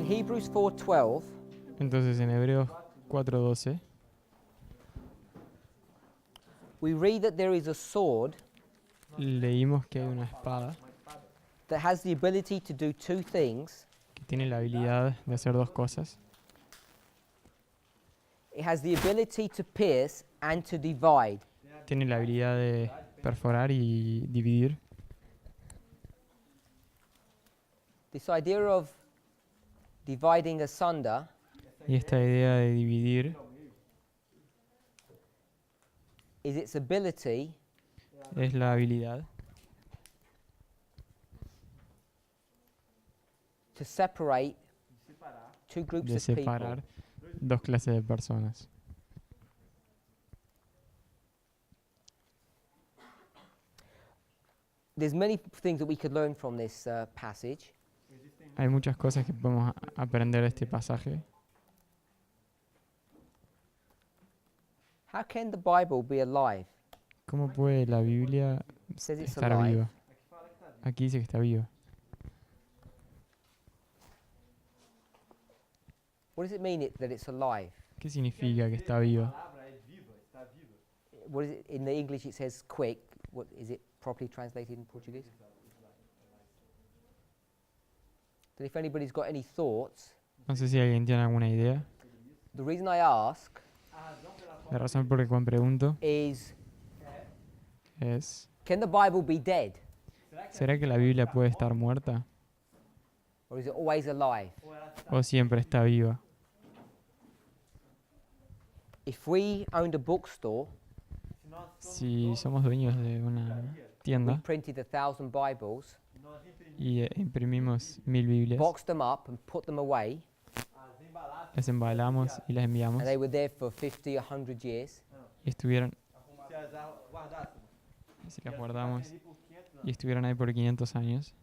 Hebrews 4:12, Entonces en Hebreos 4:12 we read that there is a sword leímos que hay una espada that has the ability to do two things. que tiene la habilidad de hacer dos cosas. It has the ability to pierce and to divide. Tiene la habilidad de perforar y dividir. This idea of dividing asunder Y esta idea de dividir is its ability es la habilidad to separate two groups de of people. separar dos clases de personas. There's many things that we could learn from this passage. Hay muchas cosas que podemos aprender de este pasaje. How can the Bible be alive? ¿Cómo puede la Biblia It says it's estar alive. viva? Aquí dice que está viva. What does it mean that it's alive? ¿Qué significa que está viva? What is it? In the English it says quick. What is it properly translated in Portuguese? Then if anybody's got any thoughts, No sé si alguien tiene alguna idea. the reason I ask La razón por la cual pregunto is, es, can the Bible be dead? ¿será que la Biblia puede estar muerta Or is it always alive? o siempre está viva? If we owned a bookstore, Si somos dueños de una we tienda printed 1,000 Bibles, y imprimimos 1000 Biblias, boxed them up and put them away, las embalamos y las enviamos and they were there for 50 or 100 years, y estuvieron, si las guardamos y estuvieron ahí por 500 años,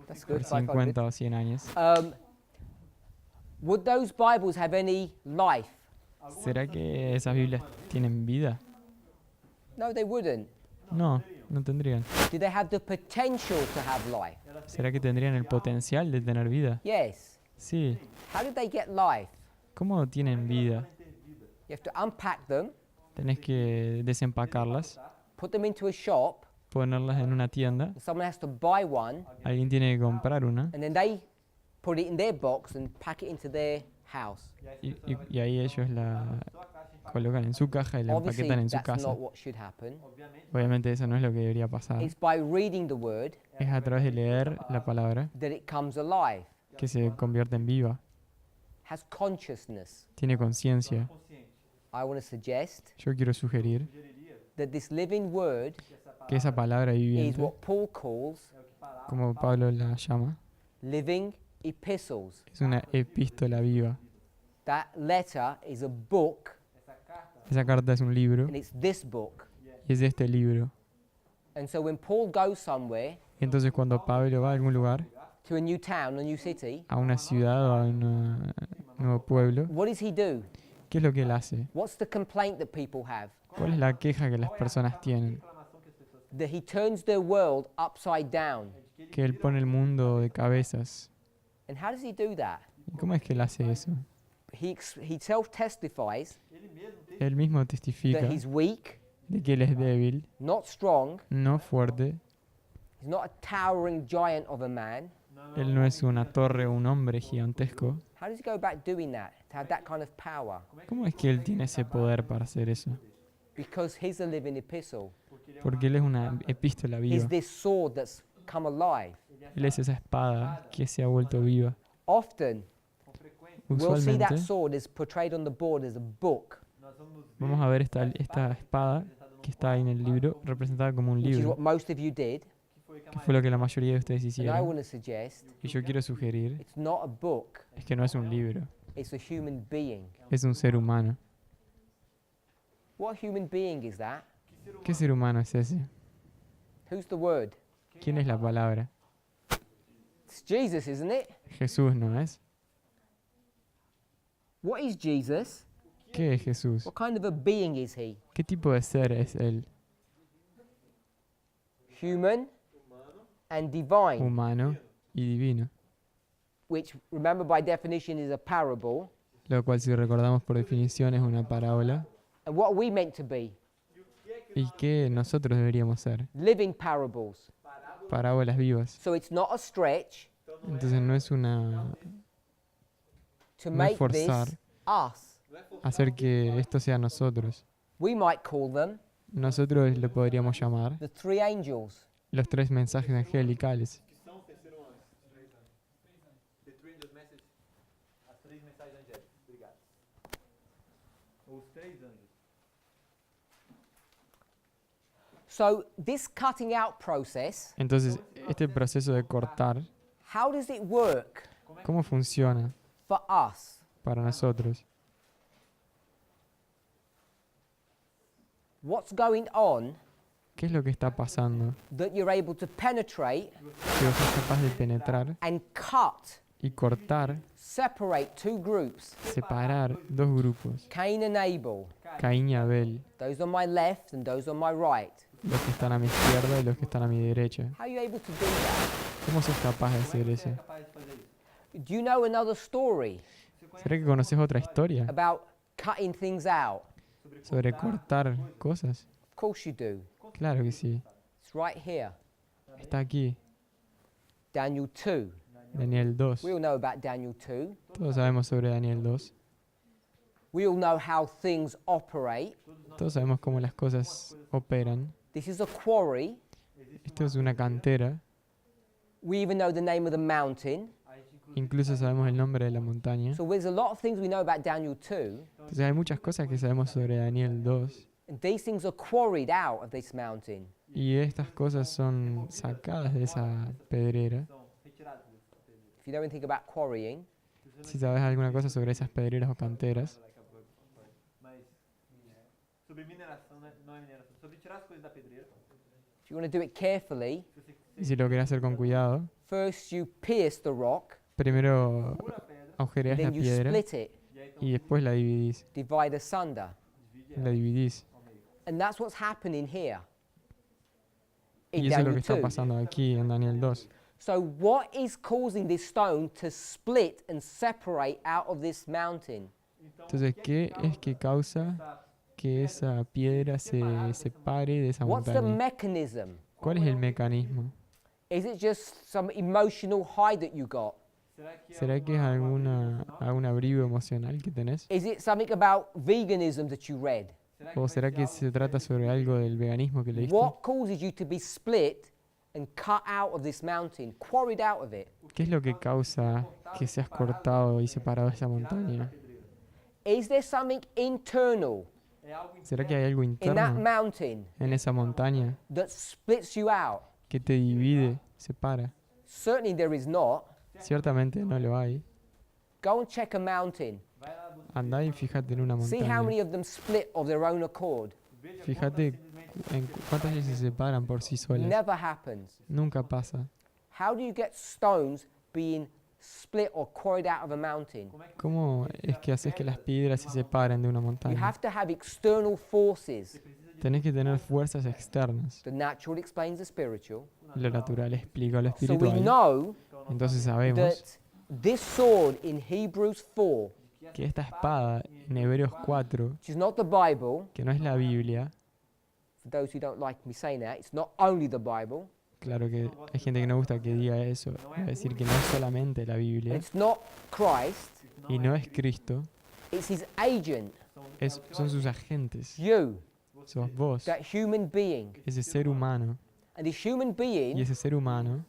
that's por good, 500. 50 o 100 años, Would those Bibles have any life? ¿será que esas Biblias tienen vida? No, they wouldn't. No, no tendrían. Do they have the potential to have life? ¿Será que tendrían el potencial de tener vida? Yes. Sí. How did they get life? ¿Cómo tienen vida? You have to unpack them, Tenés que desempacarlas, put them into a shop, ponerlas en una tienda, and someone has to buy one, alguien tiene que comprar una and then they put it in their box and pack it into their house. y ahí ellos la colocan en su caja y la Obviously, empaquetan en su that's casa. not what should happen. Obviamente eso no es lo que debería pasar. It's by reading the word Es a través de leer la palabra that it comes alive, que se convierte en viva. has consciousness. Tiene conciencia. I want to suggest Yo quiero sugerir that this living word que esa palabra is viviente, what Paul calls como Pablo la llama, living epistles. es una epístola viva. That letter is a book, Esa carta es un libro and it's this book. y es este libro. And so when Paul goes somewhere, Entonces cuando Pablo va a algún lugar, to a new town, a new city, a una ciudad o a un nuevo pueblo, what does he do? ¿qué es lo que él hace? What's the complaint that people have? ¿Cuál es la queja que las personas tienen? That he turns their world upside down. Que él pone el mundo de cabezas. And how does he do that? ¿Y cómo es que él hace eso? He self-testifies Él mismo testifica that he's weak, de que él es débil, not strong. no fuerte. He's not a towering giant of a man. Él no es una torre o un hombre gigantesco. How does he go about doing that, to have that kind of power? ¿Cómo es que él tiene ese poder para hacer eso? Because he's a living epistle. Porque él es una epístola He's viva. this sword that's come alive. Él es esa espada que se ha vuelto viva. Often, we'll see that Usualmente sword is portrayed on the board as a book, vamos a ver esta espada que está ahí en el libro representada como un which is libro, what most of you did. que fue lo que la mayoría de ustedes And I hicieron. want to suggest Y yo quiero sugerir it's not a book, es que no es un libro, it's a human being. es un ser humano. What human being is that? ¿Qué ser humano es ese? Who's the word? ¿Quién es la palabra? It's Jesus, isn't it? Jesús, ¿no es? What is Jesus? ¿Qué es Jesús? What kind of a being is he? ¿Qué tipo de ser es él? Human and divine, humano y divino, which, remember by definition, is a parable. lo cual si recordamos por definición es una parábola. And what are we meant to be? ¿Y qué nosotros deberíamos ser? Living parables. Parábolas vivas. So it's not a stretch Entonces no es una to No es make forzar. this us. hacer que esto sea nosotros. We might call them Nosotros le podríamos llamar the three angels. los tres mensajes angelicales. So this cutting out process, Entonces, este proceso de cortar, how does it work ¿cómo funciona for us? para nosotros? What's going on ¿Qué es lo que está pasando? that you're able to penetrate Que vos sos capaz de penetrar and cut, y cortar, separate two groups, separar dos grupos, Cain and Abel, Caín y Abel, those on my left and those on my right? los que están a mi izquierda y los que están a mi derecha. How are you able to do that? ¿Cómo sos capaz de hacer eso? Do you know another story ¿Será que conoces otra historia about cutting things out? sobre cortar cosas? Of course you do. Claro que sí. It's right here. Está aquí, Daniel 2. Daniel 2. We all know about Daniel 2. Todos sabemos sobre Daniel 2. We all know how things operate. Todos sabemos cómo las cosas operan. This is a quarry. Esto es una cantera. We even know the name of the mountain. Incluso sabemos el nombre de la montaña. So there's a lot of things we know about Daniel 2. Entonces hay muchas cosas que sabemos sobre Daniel 2. And these things are quarried out of this mountain. Y estas cosas son sacadas de esa pedrera. If you know anything about quarrying, Si sabes alguna cosa sobre esas pedreras o canteras, if you want to do it carefully, y si lo querés hacer con cuidado, first you pierce the rock, primero agujereás la then you piedra split it, y después la dividís. divide asunder. La dividís. And that's what's happening here Y in eso es lo Daniel que está 2. pasando aquí en Daniel 2. So what is causing this stone to split and separate out of this mountain? Entonces, ¿qué es que causa que esa piedra se separe de esa What's the montaña? mechanism? ¿Cuál es el mecanismo? Is it just some emotional high that you got? ¿Será que es algún abrigo emocional que tenés? Is it something about veganism that you read? ¿O será que se trata sobre algo del veganismo que leíste? What causes you to be split and cut out of this mountain, quarried out of it? ¿Qué es lo que causa que seas cortado y separado de esa montaña? Is there something internal ¿Será que hay algo in that interno mountain en esa montaña that splits you out? que te divide, separa? Certainly there is not. Ciertamente no lo hay. Go and check a mountain. Andá y fíjate en una See how montaña. many of them split of their own accord. Fíjate en cuántas veces se separan por sí solas. Never happens. Nunca pasa. How do you get stones being split or quarried out of a mountain? ¿Cómo es que haces que las piedras se separen de una You montaña? have to have external forces. Tenés que tener fuerzas externas. The natural explains the spiritual. Lo natural explica lo So we espiritual. know Entonces sabemos that this sword in Hebrews 4, que esta espada en Hebreos 4, which is not the Bible, que no es la Biblia, for those who don't like me saying that, it's not only the Bible, claro que hay gente que no gusta que diga eso, va a decir que no es solamente la and Biblia it's not Christ, y no es Cristo, it's his agent, son sus agentes, you, sos vos, that human being. ese ser humano, And this human y being ese ser humano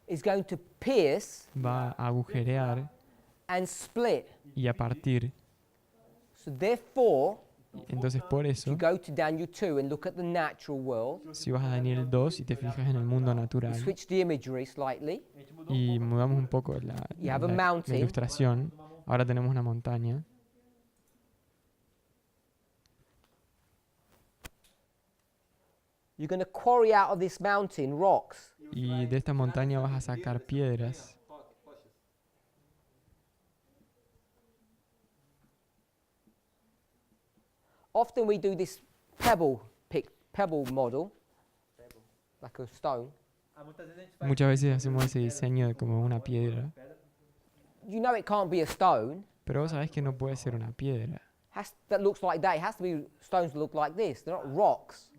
is going to pierce va a agujerear and split. y a partir. So therefore, Entonces por if you eso, go to Daniel 2 and look at the natural world, si vas a Daniel 2 y te fijas en el mundo we natural switch the imagery slightly. y mudamos un poco You have a la mountain. ilustración, ahora tenemos una montaña. You're going to quarry out of this mountain rocks. Y de esta montaña vas a sacar piedras. Often we do this pebble model, like a stone. Muchas veces hacemos ese diseño de como una piedra, You know it can't be a stone pero vos sabés que no puede ser una piedra. that looks like that. It has to be stones that look like this. They're not rocks.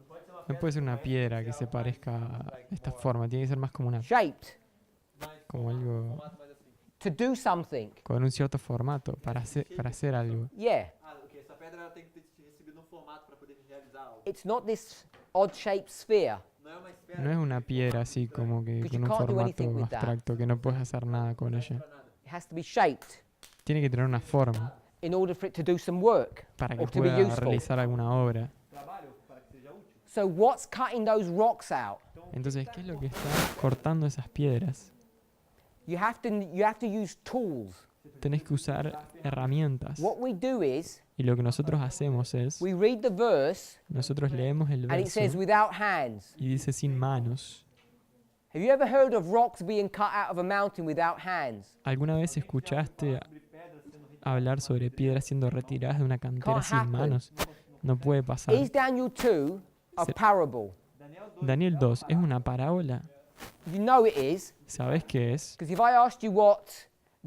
No puede ser una piedra que se parezca a esta forma, tiene que ser más como Shaped como algo to do something. con un cierto formato para hacer algo. Yeah. Essa pedra ela tem que ter recebido um formato para poder realizar algo. It's not this odd-shaped sphere. Não é uma esfera. No es una piedra así como que But you con un can't do anything formato with that. abstracto que no puedes hacer nada con ella. It has to be shaped Tiene que tener una forma in order for it to do some work para que or to be pueda useful. realizar alguna obra. Trabalho para que seja útil. So what's cutting those rocks out? Entonces, ¿qué es lo que está cortando esas piedras? You have to use tools. Tenés que usar herramientas. What we do is Y lo que nosotros hacemos es, we read the verse nosotros leemos el and it says verso without hands. y dice sin manos. Have you ever heard of rocks being cut out of a mountain without hands? ¿Alguna vez escuchaste hablar sobre piedras siendo retiradas de una cantera Can't sin happen. manos? No puede pasar. Is Daniel 2 a Se- parable? Daniel 2, ¿es una parábola? You know it is, ¿Sabes qué es? because if I asked you what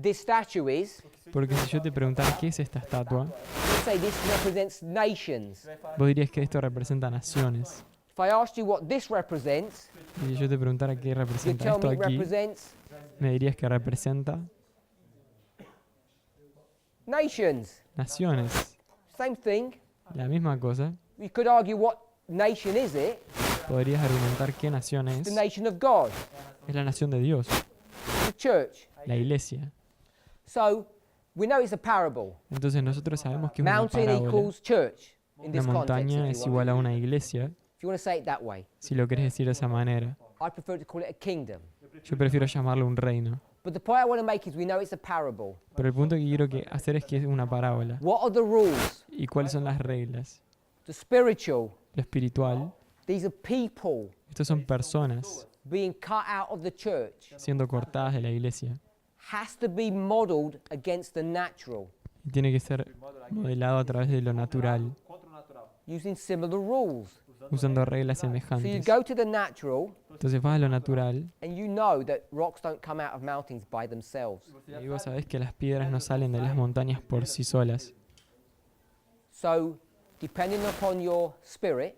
this statue is, Porque si yo te preguntara qué es esta estatua, you'd say this represents nations. vos dirías que esto representa naciones. If I asked you what this represents, Y si yo te preguntara qué you'd representa tell esto me it aquí, represents me dirías que representa nations. naciones. Same thing. La misma cosa. You could argue what nation is it? Podrías argumentar qué nación The es. nation of God, Es la nación de Dios, the church. la iglesia. So we know it's a parable. Entonces nosotros sabemos que es una Mountain parábola. equals church in Una this context. montaña If es you want. igual a una iglesia, If you want to say it that way, si lo querés decir de esa manera. I prefer to call it a kingdom. Yo prefiero llamarlo un reino. But the point I want to make is we know it's a parable. Pero el punto que quiero hacer es que es una parábola. What are the rules? ¿Y cuáles son las reglas? The spiritual. Lo espiritual, These are people estos son personas being cut out of the church. siendo cortadas de la iglesia. Has to be modeled against the natural, Y tiene que ser modelado a través de lo natural, Contra o natural. using similar rules. usando reglas So you semejantes. go to the natural Entonces vas a lo natural and you know that rocks don't come out of mountains by themselves. y ahí vos sabés que las piedras no salen de las montañas por sí solas. So depending upon your spirit,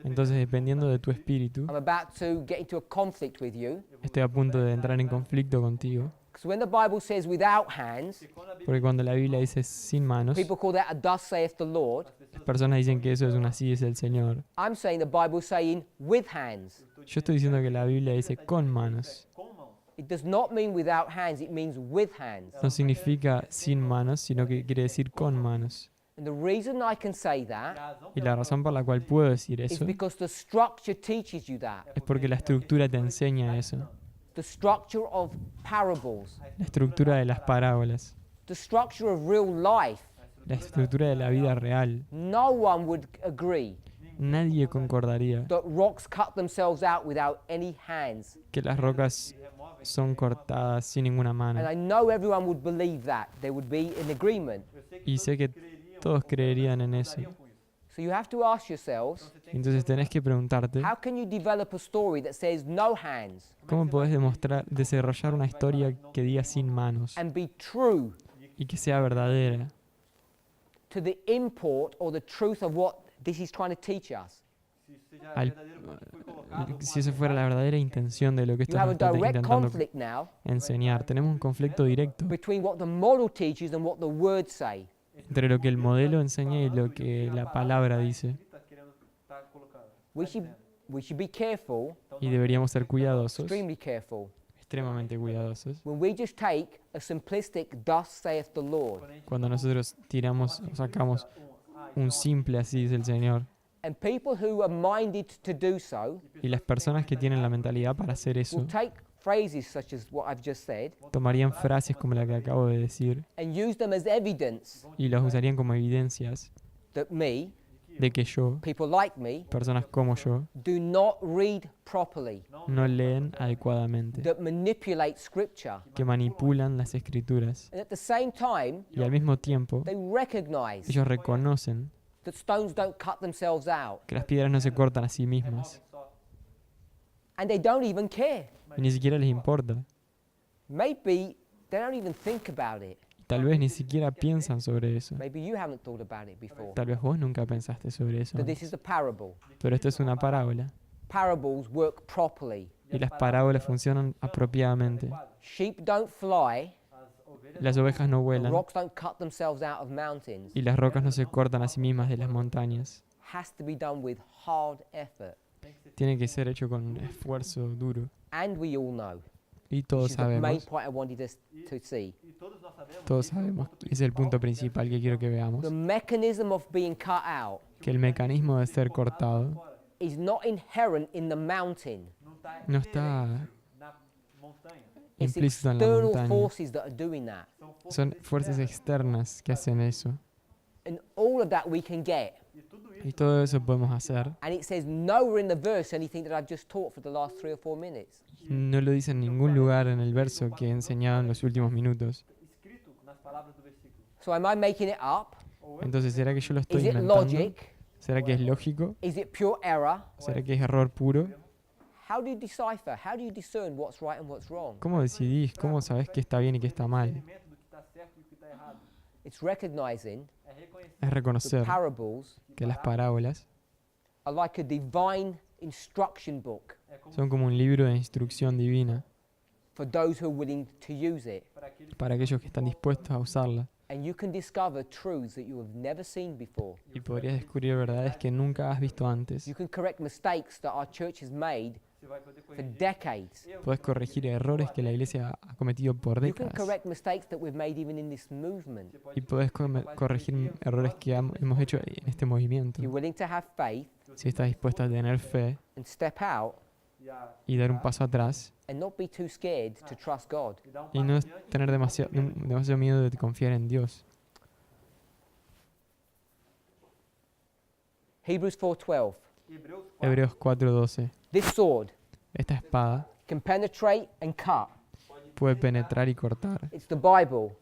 Entonces, dependiendo de tu espíritu, I'm about to get into a conflict with you. estoy a punto de entrar en conflicto contigo. Because when the Bible says without hands, Porque cuando la Biblia dice sin manos, people call that a thus saith the Lord. las personas dicen que eso es un así es el Señor. I'm saying the Bible's saying with hands. Yo estoy diciendo que la Biblia dice con manos. Com mãos. It does not mean without hands, it means with hands. No significa sin manos, sino que quiere decir con manos. And the reason I can say that Y la razón por la cual puedo decir is eso because the structure teaches you that. es porque la estructura te enseña eso. The structure of parables, La estructura de las parábolas, the structure of real life. la estructura de la vida real. No one would agree Nadie concordaría that rocks cut themselves out without any hands. que las rocas son cortadas sin ninguna mano. And I know everyone would believe that. They would be in agreement. Y sé que todos creerían en eso. So you have to ask yourselves, Entonces tenés que preguntarte, how can you develop a story that says no hands ¿cómo podés desarrollar una historia que diga sin manos and be true y que sea verdadera to the import or the truth of what this is trying to teach us? Se seja Al- verdadeiro quando foi colocado. si esa fuera la verdadera intención de lo que You esto have nos a está direct intentando conflict now enseñar? Tenemos un conflicto directo between what the model teaches and what the words say. entre lo que el modelo enseña y lo que la palabra dice. Está querendo tá colocado. We should be careful, Y deberíamos ser cuidadosos, extremely careful, extremadamente cuidadosos, when we just take a simplistic thus saith the Lord. cuando nosotros tiramos o sacamos un simple así dice el Señor. And people who are minded to do so Y las personas que tienen la mentalidad para hacer eso will take phrases such as what I've just said tomarían frases como la que acabo de decir and use them as evidence y las usarían como evidencias that me, de que yo, people like me, personas como yo, do not read properly, no leen adecuadamente, that manipulate scripture. que manipulan las escrituras. And at the same time, Y al mismo tiempo, they recognize ellos reconocen that stones don't cut themselves out. que las piedras no se cortan a sí mismas. and they don't even care. y ni siquiera les importa. Maybe they don't even think about it. Tal vez ni siquiera piensan sobre eso. Maybe you haven't thought about it before. Tal vez vos nunca pensaste sobre eso But this is antes. a parable. Pero esto es una parábola. Parables work properly. Y las parábolas funcionan apropiadamente. Sheep don't fly, Las ovejas no the vuelan rocks don't cut themselves out of mountains. y las rocas no se cortan a sí mismas de las montañas. Has to be done with hard effort. Tiene que ser hecho con un esfuerzo duro. And we all know. Y This todos is the main sabemos, point I wanted us to see. ese es el punto principal que quiero que veamos, The mechanism of being cut out que el mecanismo de ser cortado is not inherent in the mountain. no está Na montanha. It's implícito en la external montaña. forces that are doing that. Son fuerzas externas que hacen eso. And all of that we can get. Y todo eso podemos hacer. And it says nowhere in the verse anything that I've just taught for the last 3 or 4 minutes. No lo dice en ningún lugar en el verso que he enseñado en los últimos minutos. Escrito nas palavras do versículo. So am I making it up? Entonces, ¿será que yo lo Is estoy it inventando? logic? ¿Será que es lógico? Is it pure error? ¿Será que es error puro? How do you decipher? How do you discern what's right and what's wrong? ¿Cómo decidís? ¿Cómo sabés qué está bien y qué está mal? Entendimento do que está certo e o que está errado. It's recognizing É reconhecer Es the reconocer parables que las parábolas are like a divine instruction book son como un libro de instrucción divina for those who are willing to use it. para aquellos que están dispuestos a usarla. And you can discover truths that you have never seen before. Y podrías descubrir verdades que nunca has visto antes. You can correct mistakes that our church has made você vai poder for corrigir. decades. Puedes corregir errores que la iglesia ha cometido por You can décadas. correct mistakes that we've made even in this movement. Y puedes corregir errores que hemos hecho en este movimiento. If you're willing to have faith Si estás dispuesto a tener fe and step out y dar un paso atrás and not be too scared to trust God. E dar y no tener demasiado miedo de confiar en Dios. Hebrews 4:12. Hebreus 4. Hebreos 4:12. This sword Esta espada can penetrate and cut. puede penetrar y cortar. It's the Bible,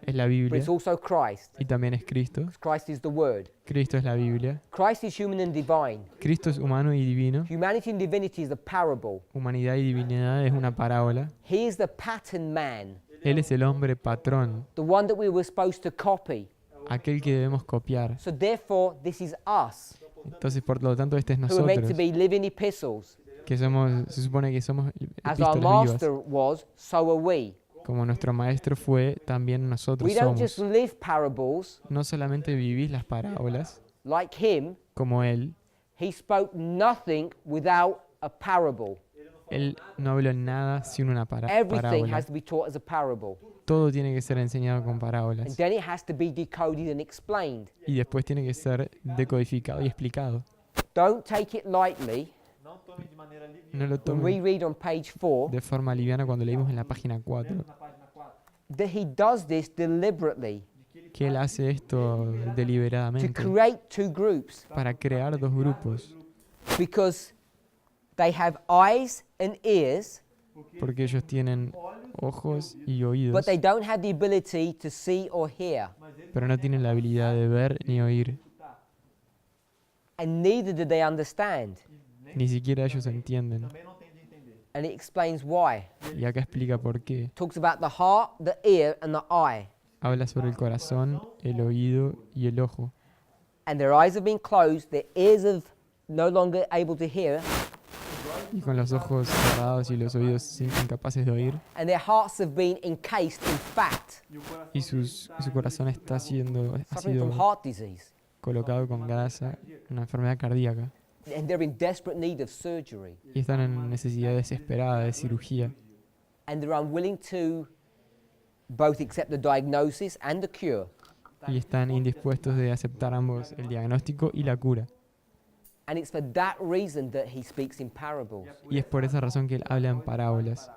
Es la but Biblia it's also Christ. y también es Cristo. 'Cause Christ is the Word. Cristo es la Biblia. Christ is human and divine. Cristo es humano y divino. Humanity and divinity is a parable. Humanidad y divinidad es una parábola. He is the pattern man, Él es el hombre patrón, the one that we were supposed to copy. aquel que debemos copiar. So therefore, this is us, Entonces, por lo tanto, este es who are meant to nosotros, be living epistles. que se supone que somos As our epístolas master vivas. was, so are we. Como nuestro maestro fue, también nosotros We don't just somos. live parables No solamente vivís las parábolas, like him. como Él. He spoke nothing without a parable. Él no habló nada sin una Everything parábola. has to be taught as a parable. Todo tiene que ser enseñado con And parábolas. then it has to be decoded and explained. Y después tiene que ser decodificado y explicado. Don't take it lightly. Não tome de maneira No liviana. lo When we tomen read on page 4 de forma liviana cuando leímos en la página 4. Na página 4. that he does this deliberately Que Él hace esto to deliberadamente create two groups para crear dos grupos. because they have eyes and ears, Porque ellos tienen ojos y oídos, but they don't have the ability to see or hear. pero no tienen la habilidad de ver ni oír. And neither do they understand. Ni siquiera ellos entienden. Também não tem de entender. And it explains why. Y acá explica por qué. Talks about the heart, the ear, and the eye. Habla sobre el corazón, el oído y el ojo. And their eyes have been closed, their ears have no longer able to hear, Y con los ojos cerrados y los oídos incapaces de oír. and their hearts have been encased in fat, E o coração Y su corazón ha suffering from sido heart disease. colocado con grasa, una enfermedad cardíaca. And they're in desperate need of surgery. Y están en necesidad desesperada de cirugía. And they're unwilling to both accept the diagnosis and the cure. Y están indispuestos de aceptar ambos, el diagnóstico y la cura. And it's for that reason that he speaks in parables. Y es por esa razón que él habla en parábolas.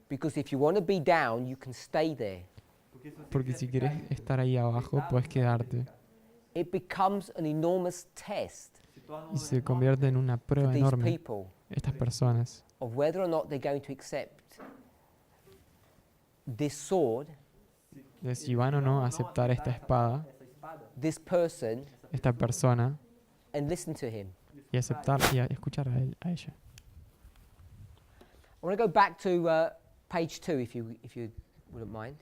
Because if you want to be down, you can stay there. Porque si quieres estar ahí abajo, puedes quedarte. It becomes an enormous test se torna Y se convierte en una for prueba these enorme, people estas personas, of whether or not they're going to accept this sword, de si van o no a aceptar esta espada, essa espada this person, esta persona, and listen to him. y aceptar y a escuchar a ella. want to go back to page 2 if you wouldn't mind.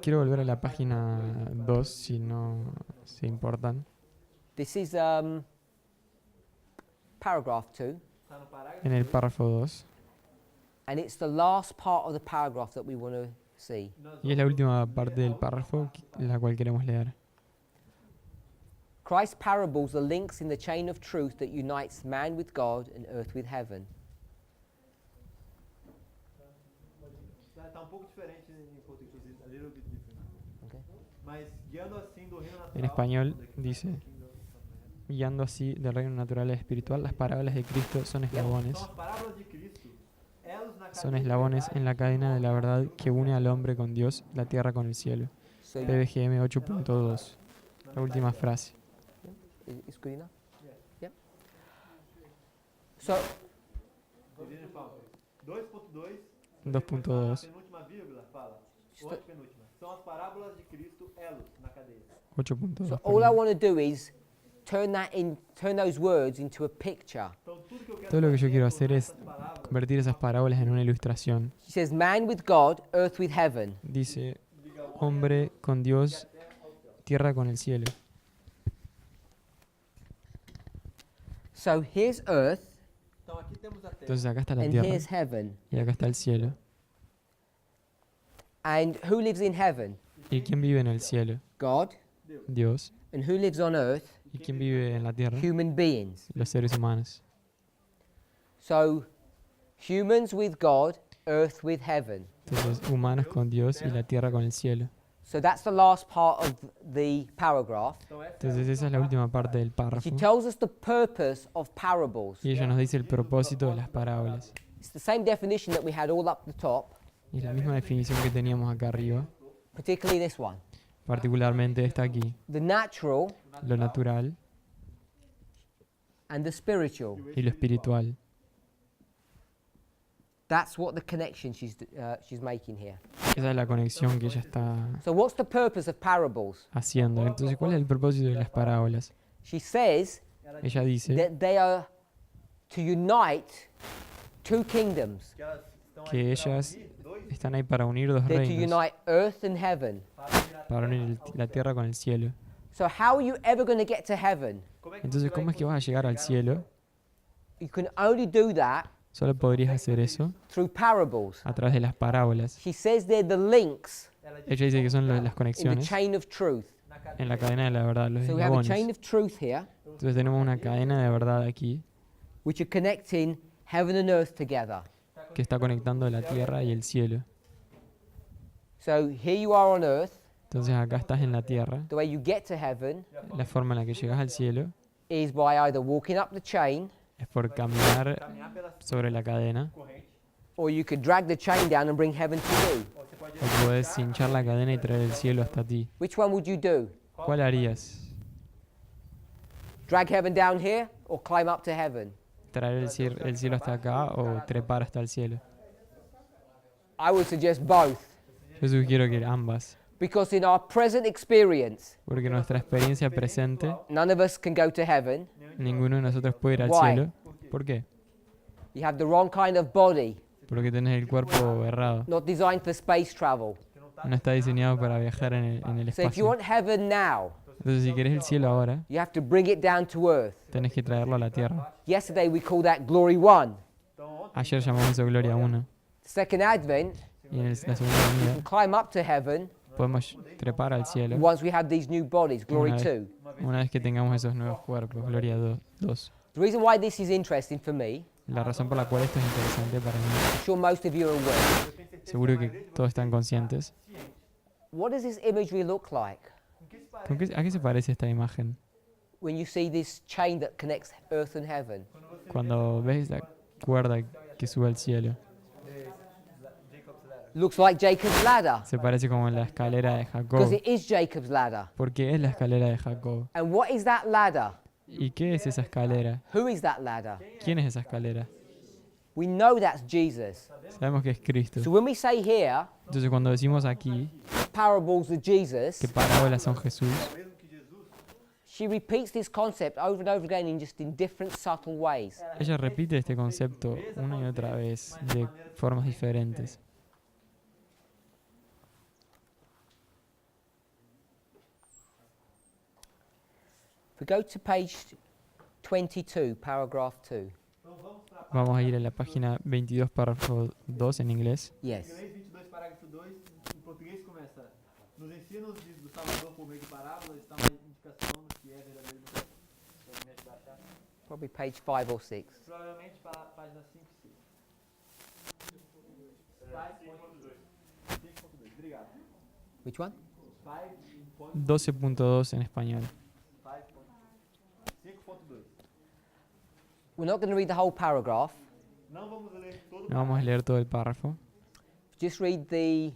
Quiero volver a la página 2, si no se importan. This is paragraph 2, Está no parágrafo. En el párrafo 2. and it's the last part of the paragraph that we want to see. Y es la última parte del párrafo la cual queremos leer. Christ's parables are links in the chain of truth that unites man with God and earth with heaven. Tá um pouco diferente em português, a little bit different. Okay. Mas guiando assim do reino natural. En español do kingdom, dice, kingdom, guiando así del reino natural al espiritual, las parábolas de Cristo son eslabones. São as parábolas de Cristo. Elos na Son cadeia eslabones de en la cadena de la verdad que une al hombre con Dios, la tierra con el cielo. So PBGM 8.2. La última frase. it's good enough? Yep. So Division Fountain. 2.2. 2.2. Penúltima vírgula fala. Ou Está- penúltima. São as parábolas de Cristo, elos na cadeia. 8.2. So all I want to do is turn those words into a picture. Então tudo que eu quero Todo lo que yo fazer quiero com hacer es essas parábolas, convertir esas parábolas en una ilustración. He says, man with God, earth with heaven. Dice, hombre con Dios, tierra con el cielo. So here's earth Então aqui temos a terra. Entonces acá está la and tierra here's heaven. y acá está el cielo. And who lives in heaven? ¿Y quién vive en el cielo? God. Dios. And who lives on earth? ¿Y quién vive en la tierra? Human beings. Los seres humanos. So humans with God, earth with heaven. Entonces, humanos con Dios y la tierra con el cielo. So that's the last part of the paragraph. Então essa Entonces esa es la última parte del párrafo. She tells us the purpose of parables. Y ella nos dice el propósito de las parábolas. It's the same definition that we had all up the top, Y es la misma definición que teníamos acá arriba, particularly this one. particularmente esta aquí. The natural Lo natural and the spiritual. y lo espiritual. That's what the connection she's making here. Esa es la conexión que ella está So what's the purpose of parables? haciendo. Entonces, ¿cuál es el propósito de las parábolas? She says Ella dice that they are to unite two kingdoms. que elas estão que aí ellas para unir dois están ahí para unir dos They're to reinos, unite earth and heaven. para unir la tierra con el cielo. So how are you ever going to get to heaven? Como é que Entonces, você ¿cómo vai es que vas a llegar al cielo? You can only do that Solo podrías hacer eso through parables. a través de las parábolas. She says they're the links ela diz Ella dice que son las in the conexiones chain of truth. na cadeia en la cadena de la verdad, los So we have a chain eslabones. of truth here, Entonces tenemos una cadena de verdad aquí which are connecting heaven and earth together. que está conectando la tierra y el cielo. So here you are on earth. Entonces acá estás en la tierra. The way you get to heaven La forma en la que llegas al cielo is by either walking up the chain, es por caminar caminhar pela sobre la cadena, corrente, or you could drag the chain down and bring heaven to you. ou você pode o puedes hinchar la cadena y traer el cielo hasta ti. Which one would you do? ¿Cuál harías? Drag heaven down here or climb up to heaven? ¿Traer el cielo hasta acá o trepar hasta el cielo? I would suggest both. Yo sugiero que ambas, Because in our present experience, porque en nuestra experiencia presente none of us can go to heaven. ninguno de nosotros puede ir al Why? cielo. ¿Por qué? You have the wrong kind of body, Porque tenés el cuerpo errado. not designed for space travel. No está diseñado para viajar en el So if you espacio. want heaven now, Entonces, si querés el cielo ahora, you have to bring it down to earth. tenés que traerlo a la tierra. Yesterday we called that Glory 1. Então ontem Ayer llamamos eso Gloria 1. Second Advent, Y en la segunda we venida can climb up to heaven podemos trepar al cielo once we have these new bodies, Glory Una vez. 2. una vez que tengamos esos nuevos cuerpos. Gloria 2. The reason why this is interesting for me, La razón por la cual esto es interesante para mí, I'm sure most of you are aware. seguro que todos están conscientes. What does this imagery look like ¿A qué se parece esta imagen? when you see this chain that connects earth and heaven? Cuando ves la cuerda que sube al cielo, Jacob's ladder. Looks like Jacob's ladder, se parece como la escalera de Jacob. because it is Jacob's ladder. Porque es la escalera de Jacob. And what is that ladder? ¿Y qué es esa escalera? Who is that ladder? ¿Quién es esa escalera? We know that's Jesus. Sabemos que es Cristo. So when we say here, Entonces cuando decimos aquí parables of Jesus, que parábolas son Jesús, Mesmo que Jesus She repeats this concept over and over again in different subtle ways. Ella repite este concepto una y otra vez de formas diferentes. If we go to page 22, paragraph 2. Então vamos para Vamos a ir a la página 22, párrafo 2 en inglés. Yes. inglês 22, parágrafo 2, em português começa: nos ensinos do Salvador por meio de parábolas está uma indicação do que é verdadeiro educação. Você pode me ajudar a achar? Probably page 5 or 6. Provavelmente página 5 e 6. 5.2. 5.2, obrigado. Which one? 12.2 en español. 5.2. We're not going to read the whole paragraph. Não vamos ler todo o No vamos a leer todo el párrafo, Just read the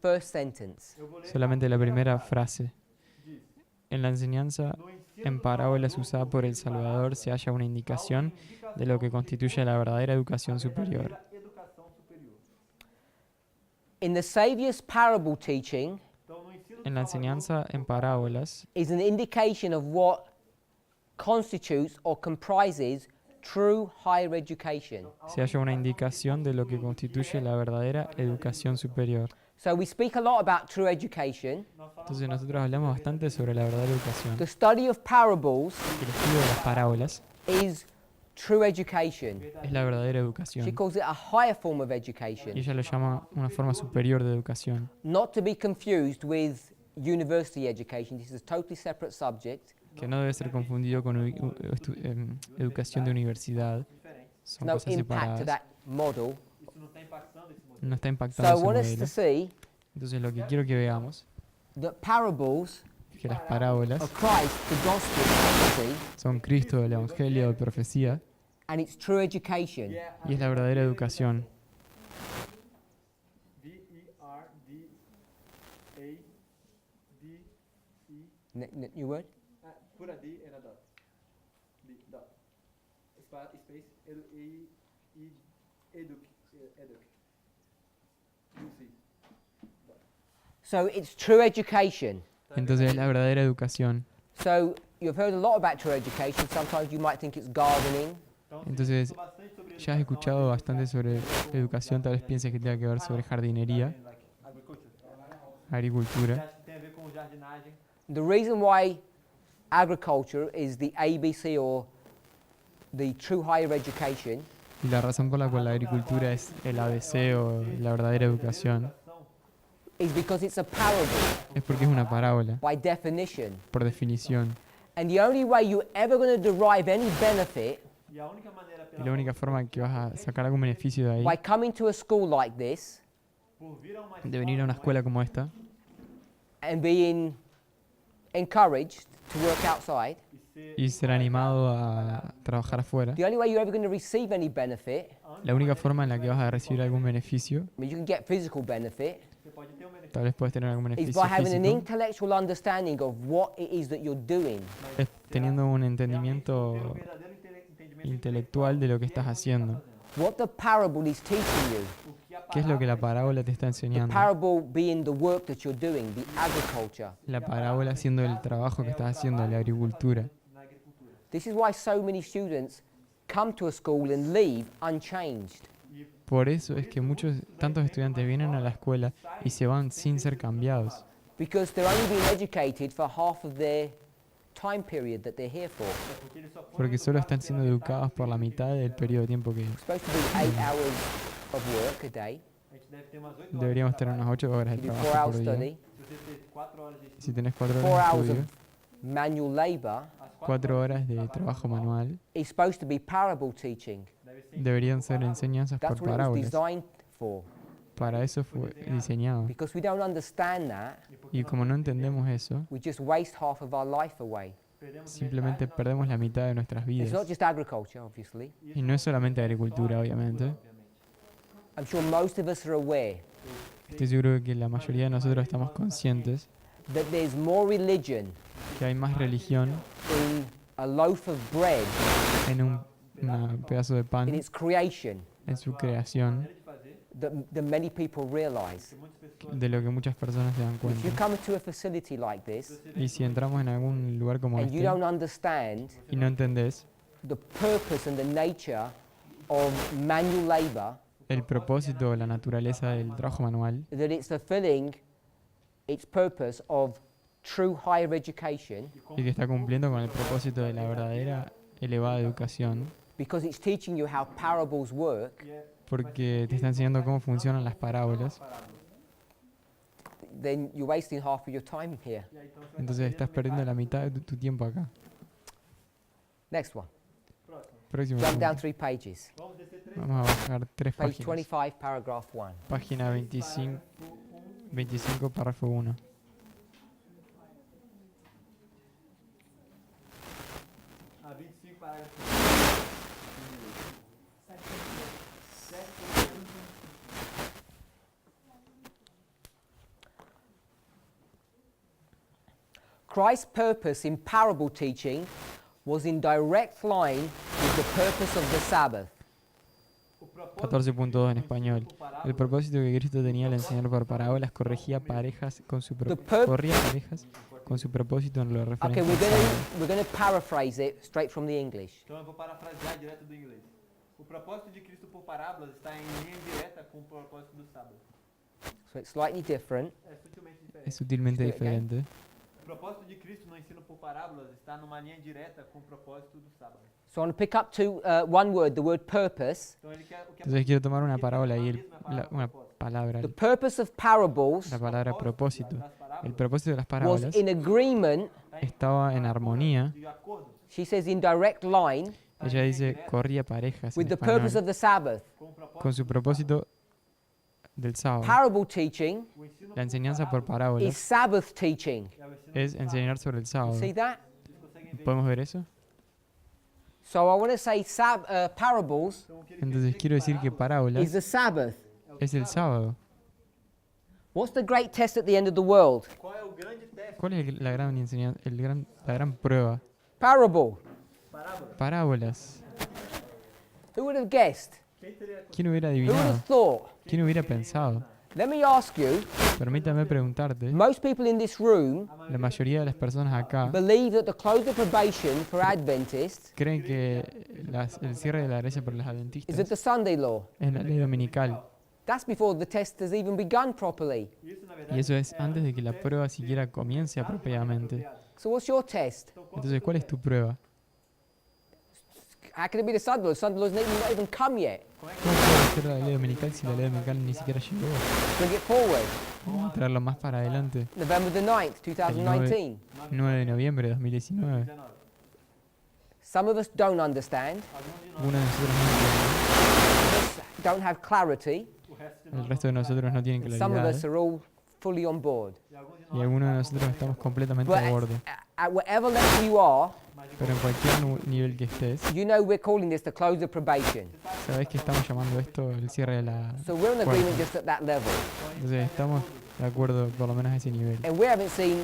first sentence. Eu vou ler solamente la primera frase. Diz: En la enseñanza no ensino en do parábolas Salvador usada por el Salvador se halla una indicación de lo que constituye la verdadera educación superior. verdadeira educação superior. In the Saviour's parable teaching Então, no ensino En do la Salvador, enseñanza en parábolas is an indication of what constitutes or comprises true higher education. se halla una indicación de lo que constituye la verdadera educación superior. So we speak a lot about true education. Entonces nosotros hablamos bastante sobre la verdadera educación. The study of parables El estudio de las parábolas is true education. es la verdadera She educación. calls it a higher form of Y education, ella lo llama una forma superior de educación. not to be confused with university education. This is a totally separate subject. Que no debe ser confundido con educación de universidad. Son No cosas impact to separadas. that model. isso não está impactando esse modelo. No está So impactando I ese want us to modelo. see Entonces lo que quiero que veamos that parables es que las parábolas are Christ, the gospel, prophecy, son Cristo, el Evangelio de profecía and it's true education. y es la verdadera educación. VERDADE. New word? Pura D era dot. D dot. Space educ. So it's true education. Entonces es la verdadera educación. So you've heard a lot about true education. Sometimes you might think it's gardening. Entonces ya has escuchado bastante sobre educación, tal vez pienses que tenga que ver sobre jardinería, agricultura. Tem a ver com jardinagem. The reason why agriculture is the ABC or the true higher education Y la razón por la cual la agricultura es el ABC o la verdadera educación is because it's a parable es porque es una parábola, by definition. por definición. And the only way you're ever going to derive any benefit E a única maneira Y la única forma que vas a sacar algún beneficio de ahí, by coming to a school like this por vir a uma de venir a una escuela como esta and being encouraged to work outside, e ser y ser animado a trabajar afuera, the only way you're ever going to receive any benefit, la única forma en la que vas a recibir algún beneficio, I mean, you can get physical benefit, você pode ter benefício, tal vez puedes tener algún is beneficio by having an físico, intellectual understanding of what it is that you're doing. es teniendo un entendimiento ter um verdadeiro entendimento intelectual de lo que estás haciendo. What the parable is teaching you, o que a ¿Qué es lo que la parábola te está the enseñando? parable being the work that you're doing, the agriculture. La parábola siendo el trabajo que estás haciendo, la agricultura. na agricultura. This is why so many students come to a school and leave unchanged. Por eso es que tantos estudiantes vienen a la escuela y se van sin ser cambiados, Because they're only being educated for half of their time period that they're here for. Porque eles só foram porque solo están siendo educados por la mitad del periodo de tiempo que It's supposed to be 8 hours of work a day. a gente deve ter umas 8 horas. deberíamos tener unas 8 horas de You do 4 trabajo hours por día. study, Se você ter 4 horas de estudo, Si tenés 4 4 horas de hours estudio, of manual labor, as 4 horas de trabajo manual, is supposed to be parable teaching. deve ser deberían ser enseñanzas That's por what it was parábolas. designed for. Para eso fue diseñado. Because we don't understand that, Y como no entendemos eso, we just waste half of our life away. perdemos simplemente perdemos la mitad de nuestras It's not vidas. just agriculture, obviously. Y no es solamente agricultura, obviamente. I'm sure most of us are aware Estoy seguro de que la mayoría de nosotros estamos conscientes that there's more religion que hay más religión in a loaf of bread en un pedazo de in pan, its creation en su creación, de fazer that many people realize. que muitas pessoas, de lo que muchas personas se dan If you cuenta. come into a facility like this Y si entramos en algún lugar como and you este don't understand y no entendés the purpose and the nature of manual labor, el propósito o la naturaleza del trabajo manual, that it's fulfilling its purpose of true higher education, y que está cumpliendo con el propósito de la verdadera elevada educación, because it's teaching you how parables work, porque te está enseñando cómo funcionan las parábolas, then you're wasting half of your time here. e aí então você vai entonces estás perdiendo la mitad de tu tiempo acá. Next one. Próximo Jump down punto. 3 pages. Vamos descer 3 Vamos a bajar 3 Page páginas. 25, paragraph 1. Página 25, párrafo 1. a 25 parágrafo. Christ's purpose in parable teaching was in direct line with the purpose of the Sabbath. O propósito 14.2 en español. El propósito que Cristo tenía al enseñar por parábolas corría parejas con su corría parejas con su propósito en lo referente Okay, al sábado. we're going to paraphrase it straight from the English. Então eu vou parafrasear direto do inglês. O propósito de Cristo por parábolas está em linha direta com o propósito do sábado. So it's slightly different. É sutilmente Es diferente. sutilmente diferente. O propósito de Cristo no ensino por parábolas está numa linha direta com o propósito do sábado. So I want to pick up to one word, the word purpose. Então ele quer o que Entonces quiero tomar una parábola y una propósito. palabra, The purpose of parables la palabra propósito. Das parábolas El propósito de las was parábolas in agreement, estaba en armonía. de acordo she says, in direct line Ella dice corría parejas en with the purpose español, of the Sabbath. com o propósito con su propósito del sábado. Parable teaching o ensino La enseñanza por is parábolas Sabbath teaching. é o ensino es enseñar sobre el sábado. See that? Vocês conseguem ver? ¿Podemos ver eso? So I want to say parables Então o que ele Entonces quiero decir que is parábolas the Sabbath. es el sábado. What's the great test at the end of the world? Qual é o grande teste? ¿Cuál es la gran enseñanza, la gran prueba? Parable. Parábola. Parábolas. Who would have guessed? Quem teria ¿Quién hubiera Who would adivinado? have thought? ¿Quién hubiera pensado? Let me ask you, Permítame preguntarte. most people in this room La mayoría de las personas acá believe that the close of probation for Adventists creen que el cierre de la iglesia por los is at adventistas the Sunday law. es la ley dominical. That's before the test has even begun properly. isso na Y verdade? eso es antes de que la prueba siquiera comience apropiadamente. So what's your test? Entonces, ¿cuál es tu prueba? How can it be the Sunday law? The Sunday law's not even come yet. ¿Cómo puede ser la ley dominical si la ley dominical ni siquiera llegó? Bring it forward. Vamos a traerlo más para adelante. November the 9th, 2019. 9 de noviembre de 2019. 19. Some of us don't understand, Alguns de nós, Algunos de nosotros no others don't have clarity, o resto de entienden, el nós, resto de nosotros no tienen and some of us claridad are all fully on board. e alguns de y nós, algunos de nosotros estamos completamente But a borde. at whatever level you are, mas de Pero en cualquier nivel que estés, you know we're calling this the close of probation. sabes que estamos llamando esto el cierre de la... So we're in Bueno. agreement just at that level. Entonces estamos de acuerdo por lo menos a ese nivel. And we haven't seen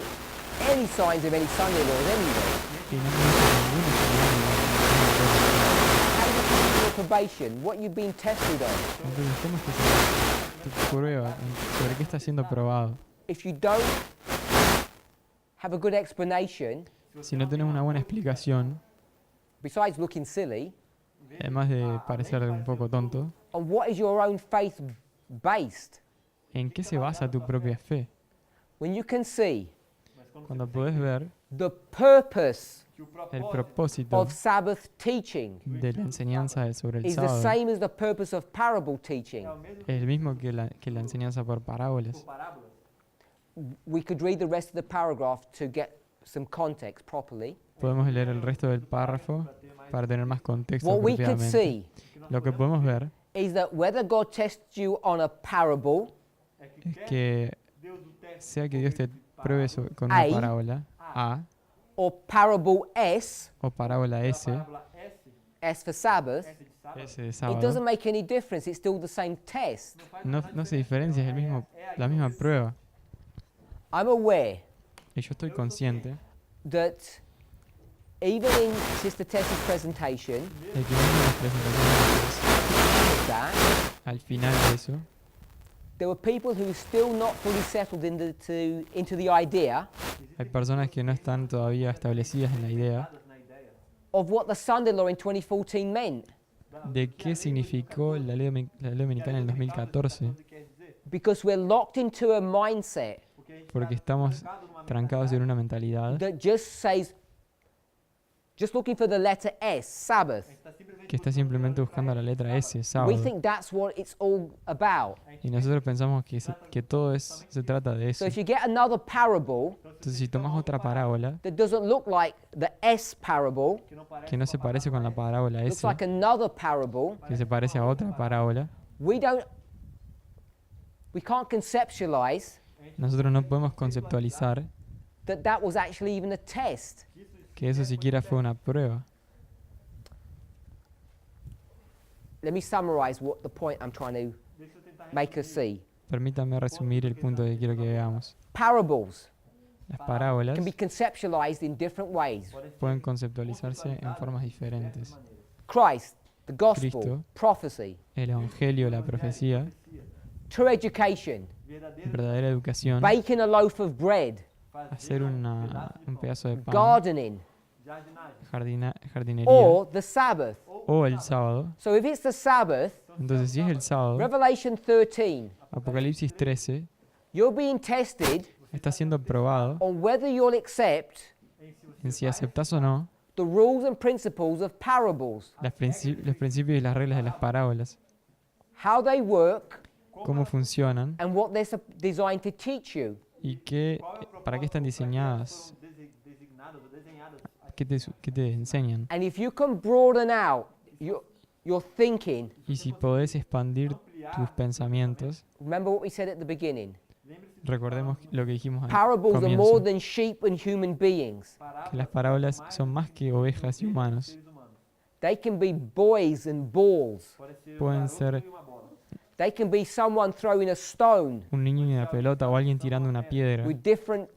any signs of any Sunday laws anyway. Y no hemos visto ninguna señal How do you keep your probation? What you've been tested on? Entonces, ¿cómo es que se prueba? ¿Sobre qué está siendo probado? If you don't have a good explanation, Si no tenemos una buena explicación, besides looking silly, además de parecer un poco tonto, on what is your own faith based? ¿en qué se basa tu propia fe? When you can see mas quando Cuando podés ver the purpose que o el propósito propósito of Sabbath teaching de la enseñanza sobre el is the sábado, same as the purpose of parable teaching, é o mesmo es el mismo que la enseñanza por parábolas. por parábolas, we could read the rest of the paragraph to get some context properly. Podemos leer el resto del párrafo para tener más contexto What we could apropiadamente. see Lo que podemos ver is that whether God tests you on a parable é que es quer que Deus o teste sea que Dios te pruebe con una Ay. parábola A or parable S, o parábola da S, parábola S, S for Sabbath, S de sábado, S de it sábado, doesn't make any difference. It's still the same test. não faz no, menor no se diferença. diferencia, es la misma prueba. I'm aware Y yo estoy consciente that even in Sister Tessa's presentation, de que en una de las presentaciones, that al final de eso, There were people who are still not fully settled into the idea Hay personas que no están todavía establecidas en la idea na ideia of what the Sunday law in 2014 meant. de qué significó la ley dominicana en el 2014, que quer dizer, Because we're locked into a mindset porque a gente porque tá estamos trancado numa trancados en una mentalidad that just says, just looking for the letter S, Sabbath. está simplesmente que está simplemente buscando la letra S, We sábado. think that's what it's all about. Y nosotros pensamos que todo se trata de So eso. if you get another parable Entonces, si tomas otra parábola that doesn't look like the S parable, que não parece que no se parece con la parábola looks S, like another parable, que se parece a otra parábola, we can't conceptualize nosotros no podemos conceptualizar that was actually even a test. que eso siquiera fue una prueba. Let me summarize what the point I'm trying to deixa eu tentar make us see. Permítanme resumir el punto que quiero que veamos. Parables Las parábolas can be conceptualized in different ways. pueden conceptualizarse en formas diferentes. Christ, the gospel, Cristo. prophecy, El evangelio, la profecía, true education, verdadeiro verdadera educación, baking a loaf of bread, hacer un pedazo de pan, gardening, jardinagem, jardinería or the Sabbath. o el sábado. So if it's the Sabbath, Entonces, si es el sábado, Revelation 13, Apocalipsis 13 you're being tested está siendo probado on whether you'll accept en si aceptas o no the rules and principles of parables, los principios y las reglas de las parábolas, how they work, cómo funcionan and what they're designed to teach you. y para qué están diseñadas, designadas ou desenhadas. qué te enseñan. And if you can broaden out your thinking, Y si podés expandir tus pensamientos, remember what we said at the beginning. recordemos lo que dijimos al Parables are more comienzo, than sheep and human beings. que las parábolas son más que ovejas y humanos. Seres humanos. They can be boys and balls. Pode ser Pueden garoto ser e uma bola. They can be someone throwing a stone un niño y una pelota o alguien tirando una piedra with different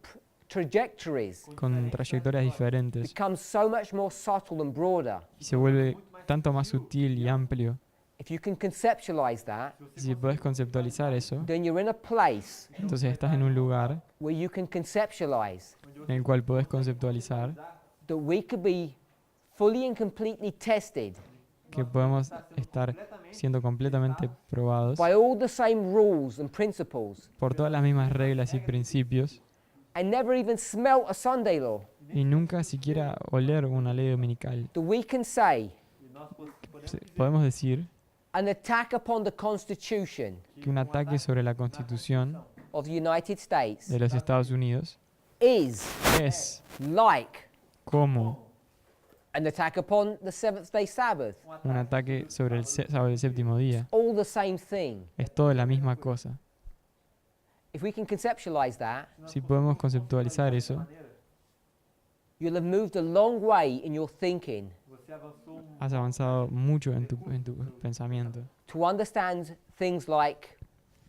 trajectories. con trayectorias diferentes Becomes so much more subtle and broader. y se vuelve tanto más sutil y amplio. If you can conceptualize that, Y si podés conceptualizar eso, then you're in a place entonces estás en un lugar where you can conceptualize en el cual podés conceptualizar that we could be fully and completely tested que podemos estar siendo completamente probados by all the same rules and principles por todas las mismas reglas y principios and never even smelt a Sunday law. y nunca siquiera oler una ley dominical. That we can say E nós Podemos decir an attack upon the Constitution que un ataque sobre la Constitución of the United States de los Estados Unidos is es like como an attack upon the seventh-day Sabbath. un ataque sobre el sábado del séptimo día. All the same thing. Es todo la misma cosa. If we can conceptualize that, Si podemos conceptualizar eso, you'll have moved a long way in your thinking você avançou has avanzado mucho en tu pensamiento to understand things like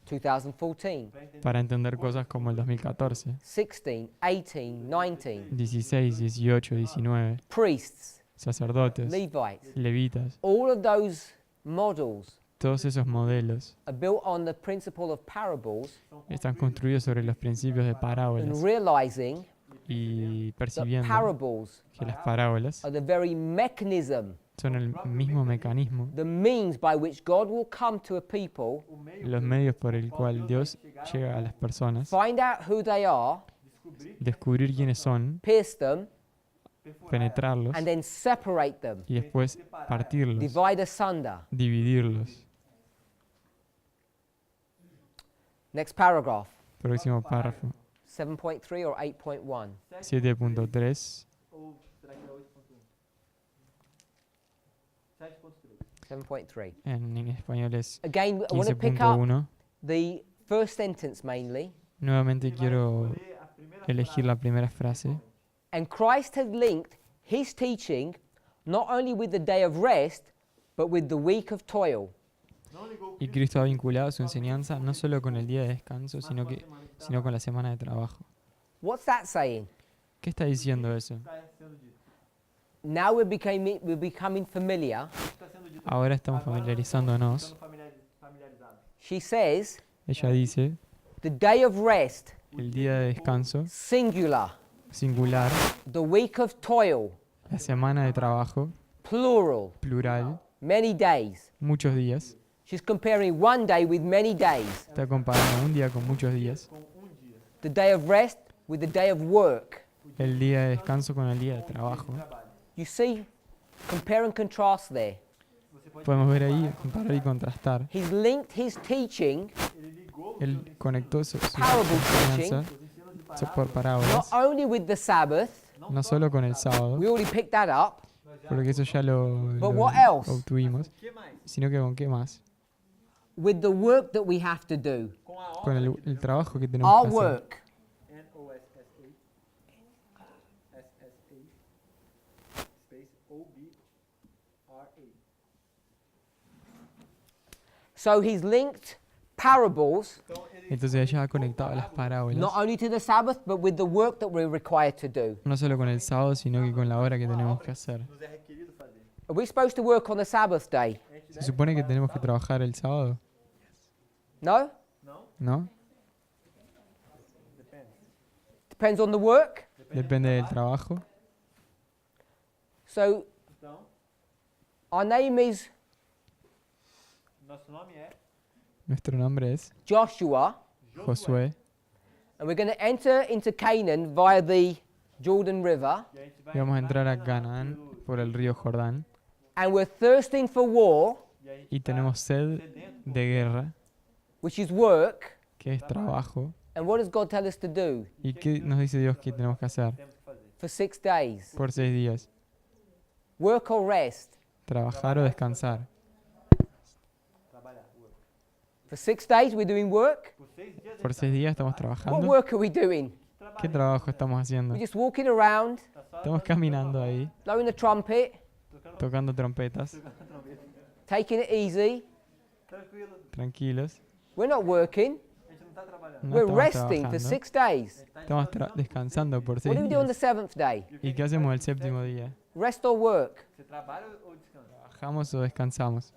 2014, para entender cosas como el 2014, 16, 18, 19, 16, 18, 19, priests, sacerdotes, Levites. levitas. All of those models Todos esos modelos are built on the principle of parables están construidos sobre los principios de and parábolas realizing y that percibiendo parables que las parábolas are the very mechanism, son el mismo mecanismo, the means by which God will come to a people, los medios por el cual Dios llega a las personas, find out who they are, descubrir quiénes son, pierce them, penetrarlos and then separate them, y después partirlos, divide asunder. dividirlos. Next paragraph, Próximo párrafo, 7.3 or 8.1. 7.3, ou será que é 8.1? 7.3. 7.3. en español es Again, I want to pick up 15.1. the first sentence mainly. Nuevamente quiero elegir la primera frase. And Christ has linked his teaching not only with the day of rest, but with the week of toil. Y Cristo ha vinculado su enseñanza no solo con el día de descanso, sino con la semana de trabajo. What's that saying? ¿Qué está diciendo eso? Está sendo dito. Now we're becoming familiar. Está sendo dito. Ahora estamos familiarizándonos. Estamos familiarizados. She says, Ella dice, the day of rest, el día de descanso, singular. singular, The week of toil, la semana de trabajo, plural. plural, Many days. muchos días. She's comparing one day with many days. Está comparando un día con muchos días. The day of rest with the day of work. El día de descanso con el día de trabajo. You see, compare and contrast there. Podemos ver ahí, comparar y contrastar. He's linked his teaching Él conectó su Parable enseñanza por not parábolas, only with the Sabbath, no solo con el sábado, we already picked that up, porque eso ya lo But what else? obtuvimos, sino que con qué más. with the work that we have to do. Com a Con obra el trabajo que tenemos Our que hacer. work. NOSSA space OBRA. So he's linked parables Então ele Entonces ella ha conectado las not parábolas, only to the Sabbath, but with the work that we're required to do. no solo con el sábado, sino que con la hora que tenemos que hacer. nos é requerido fazer. Are we supposed to work on the Sabbath day? A gente ¿Se supone que tenemos que trabajar el sábado? No? não? ¿No? Depende. Depends on the work. Depende del trabajo. So Então, our name is nosso nome é Nuestro nombre es Joshua, Josué and we're going to enter into Canaan via the Jordan River, e a gente y vai vamos a entrar a Canaán por el río Jordán and we're thirsting for war, e a gente y tenemos sed sedento de guerra, which is work. que es trabajo. And what does God tell us to do ¿Y qué nos dice Dios que tenemos que hacer? temos que fazer. for 6 days? Por 6 días. Work or rest? Trabajar o descansar. Trabalhar, work. For 6 days we're doing work? Por 6 dias Por 6 días estamos What trabajando. work are we doing? ¿Qué trabajo estamos haciendo? We're just walking around, tá só Estamos caminando ahí, blowing the trumpet, tocando trompetas, taking it easy. tranquilo. tranquilos. We're not working. A gente não tá trabalhando. No We're estamos resting for trabajando. 6 days. Estamos descansando por What 6 do we do on the días. 7th day? ¿Y qué hacemos el séptimo día? Rest or work? Você trabalha ou descansa? ¿Trabajamos o descansamos?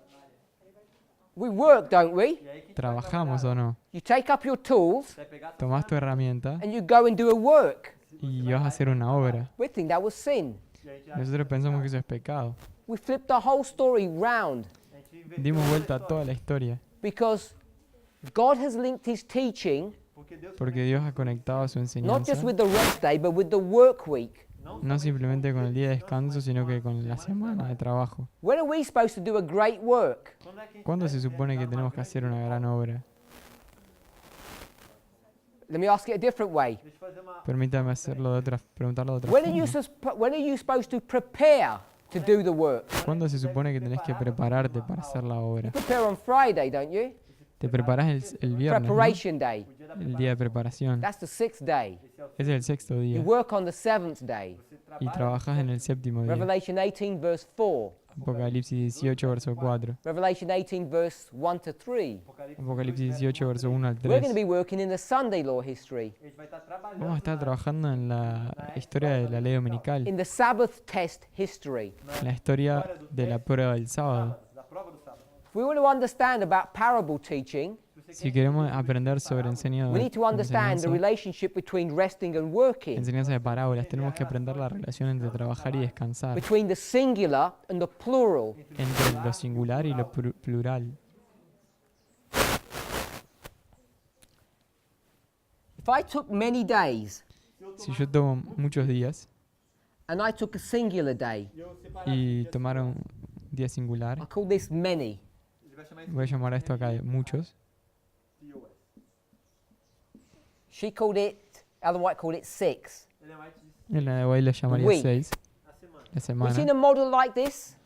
We work, don't we? E aí quem ¿Trabajamos o no? You take up your tools vai pegar Tomás tu herramienta and you go and do a work. y vas a hacer una obra. We think that was sin. e a gente já Nosotros pensamos que eso es pecado. We flipped the whole story round a gente inverteu Dimos toda a vuelta a história. toda la historia because God has linked his teaching Porque Deus porque Dios ha conectado su not enseñanza just with the rest day, but with the work week. no simplemente con el día de descanso, sino que con la semana de trabajo. When are we supposed to do a great work? quando é que a gente ¿Cuándo vai se supone que tenemos que hacer una gran obra? Let me ask it a different way. Deixa eu fazer uma Permítame hacerlo de otra, preguntarlo de otra When are you forma. when are you supposed to prepare to do the work? ¿Cuándo se supone que tenés que prepararte para hacer la obra? Prepare on Friday, don't you? Te preparás el viernes, ¿no? Preparation day. o dia da El día de preparación. That's the 6th day. esse é o Ese es el sexto You día. work on the 7th day. você Y trabalha trabajas en el séptimo día. Revelation 18 verse 4. Apocalipsis 18, verso 4. Revelation 18 verse 1 to 3. Apocalipse Apocalipsis 18, verso 1 al We're going to 3. be working in the Sunday law history, a gente vai estar trabalhando Vamos a estar trabajando en la historia de la ley dominical, in the Sabbath test history. en la historia de la prueba del sábado. da prova do sábado. If we want to understand about parable teaching, Si queremos aprender sobre we need to understand the relationship between resting and working, enseñanza de parábolas, tenemos que aprender la relación entre trabajar y descansar, between the singular and the plural. entre lo singular y lo plural. If I took many days Si yo tomo muchos días and I took a singular day, E eu separar, y tomar un día singular, I call this many. ele vai chamar isso voy a llamar a esto acá muchos, TOS. She called it, Ellen White called it 6. Ele é mais de en la de hoy le llamaría Week. 6, na semana. la We've seen semana. a model like this?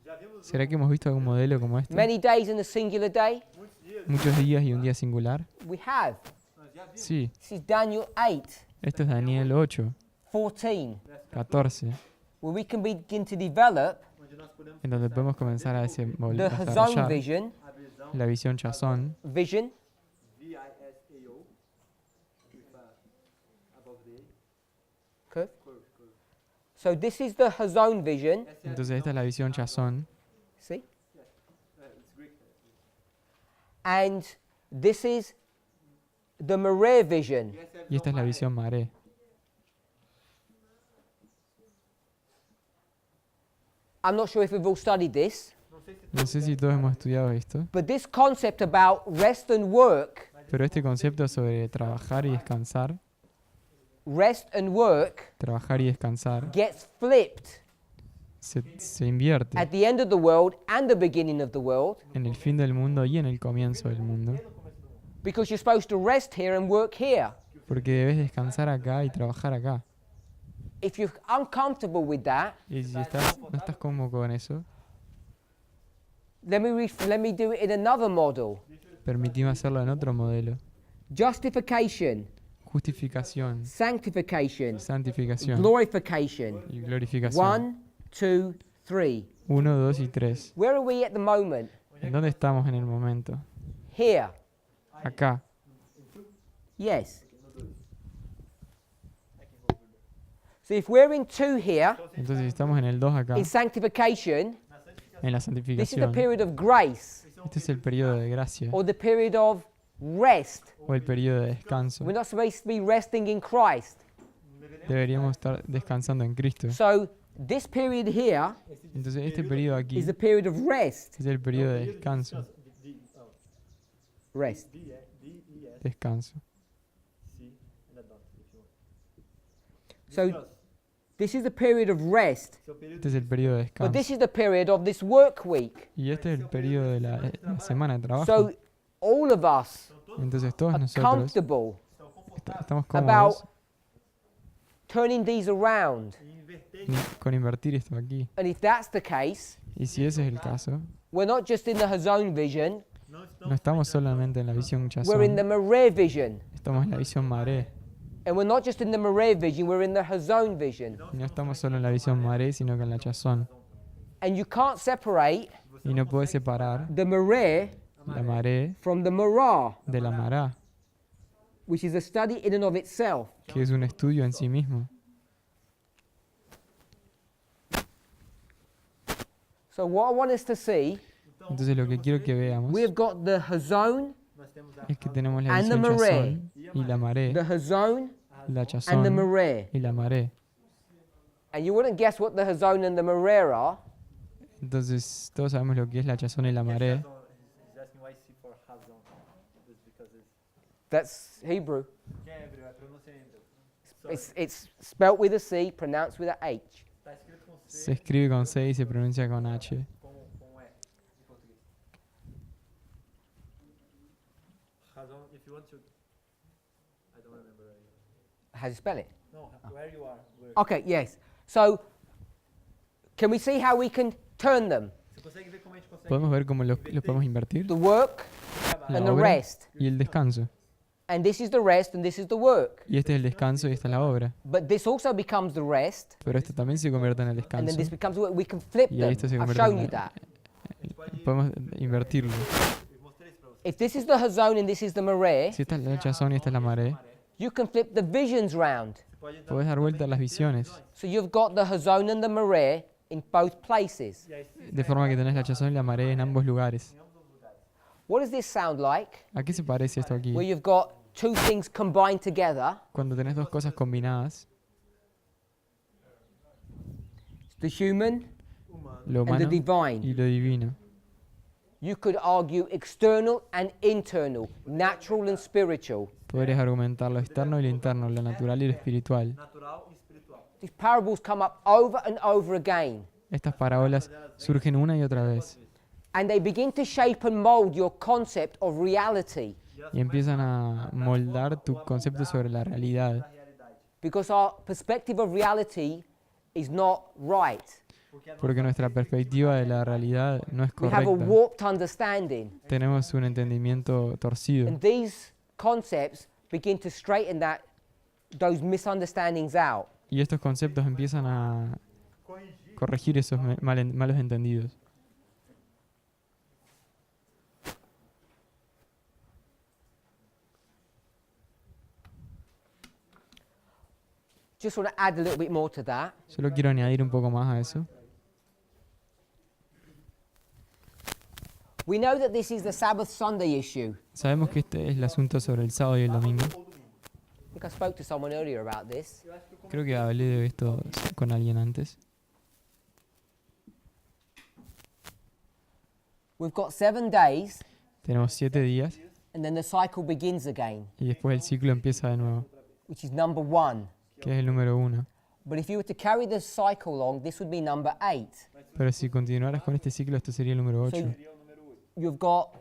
Já vimos ¿Será que hemos visto algún modelo como este? Many days in a singular day? muitos dias, Muchos días y un día singular. We have. nós já vimos. Sí, This is Daniel 8, esto es Daniel 8, 14, 14, where we can begin to develop Onde nós podemos en donde podemos comenzar a the desarrollar Hazon vision, a visão la visión Chazón, vision, VISAO with above the curve. curve, curve. So this is the Hazon vision. Essa é a entonces esta es la visión Chazón, See? it's Greek. And this is the Maré vision. Y esta es la visión maré. I'm not sure if we've all studied this, No sé si todos hemos estudiado esto, but this concept about rest and work, pero este concepto sobre trabajar y descansar trabajar y descansar, gets flipped se invierte at the end of the world and the beginning of the world, en el fin del mundo y en el comienzo del mundo, because you're supposed to rest here and work here. porque debes descansar acá y trabajar acá. If you're uncomfortable with that, Y si no estás cómodo con eso, let me do it in another model. permitime hacerlo en otro modelo. Justification, Justificación, sanctification, santificación glorification. y glorificación. 1, 2, 3. 1, 2 y 3. Where are we at the moment? ¿En dónde estamos en el momento? Here. Acá. Yes. So if we're in 2 here, Entonces si estamos en el 2 acá, in sanctification, en la this is the santificación, period of grace este es el periodo de gracia or the period of rest. o el periodo de descanso. We're not supposed to be resting in Christ. Deberíamos estar descansando en Cristo. So this period here Entonces este periodo aquí is the period of rest. es el periodo de descanso. Rest. Descanso. So this is the period of rest. Este es el periodo de But this descanso. is the period of this work week. Y este es el periodo de la semana de trabajo. So all of us Entonces todos are nosotros comfortable estamos about cómodos turning these around. con invertir esto aquí. And if that's the case, Y si ese es el caso, we're not just in the Hazon vision, no estamos solamente en la visión we're in the Chazón, Maré vision. estamos en la visión Maré. And we're not just in the Maré vision, we're in the Hazon vision. Y no estamos solo en la visión Maré, sino que en la Chazón. And you can't separate Y no puedes separar the Maré la Maré from the Marah, de la Mará, which is a study in and of itself. que es un estudio en sí mismo. So what I want us to see, Entonces lo que quiero que veamos we've got the Hazon, es que tenemos la and the visión Maré. Chazón y la Maré, the Hazon, la and the Chazón Maré. y la Maré. And you wouldn't guess what the Hazon and the Maré are. Entonces todos sabemos lo que es la Chazón y la Maré. That's Hebrew. It's spelt with a C, pronounced with a H. Se escribe con C y se pronuncia con H. How do you spell it? No, where you are. Where. Okay, yes. So, can we see how we can turn them? Você consegue ver como a gente consegue ¿Podemos ver cómo los podemos invertir? The work La and the obra rest. y el descanso. And this is the rest and this is the work. Y este es el descanso y esta es la obra. But this also becomes the rest, Pero esto también se convierte en el and then descanso. this becomes work. We can flip Y ahí them. esto se I've convierte shown en you that. podemos invertirlo. If this is the Hazon and this is the Maré, Si esta es la Chazón y esta es la Maré, you can flip the visions round. puedes dar vuelta a las visiones. So you've got the Hazon and the Maré in both places. De forma que tenés la Chazón y la Maré en ambos lugares. What does this sound like? ¿A qué se parece esto aquí? Where you've got two things combined together, Cuando tenés dos cosas combinadas, the human lo and the humano divine. y lo divino. You could argue external and internal, natural and spiritual. Podrías argumentar lo externo y lo interno, lo natural y lo espiritual. natural e espiritual. These parables come up over and over again, Estas parábolas surgen una y otra vez and they begin to shape and mold your concept of reality, y empiezan a moldar tu concepto sobre la realidad, because our perspective of reality is not right. porque nuestra perspectiva de la realidad no es We have a correcta. warped understanding, Tenemos un entendimiento torcido and these concepts begin to straighten those misunderstandings out. y estos conceptos empiezan a corregir esos malos entendidos. Just want to add a little bit more to that. Solo quiero añadir un poco más a eso. We know that this is the Sabbath Sunday issue. Sabemos que este es el asunto sobre el sábado y el domingo. I think I spoke to someone earlier about this. Creo que hablé de esto con alguien antes. We've got 7 days, Tenemos 7 días and then the cycle begins again, y después el ciclo empieza de nuevo, which is number 1. que es el número 1. But if you were to carry the cycle along, this would be number 8. Pero si continuaras con este ciclo, esto sería el número 8. So you've got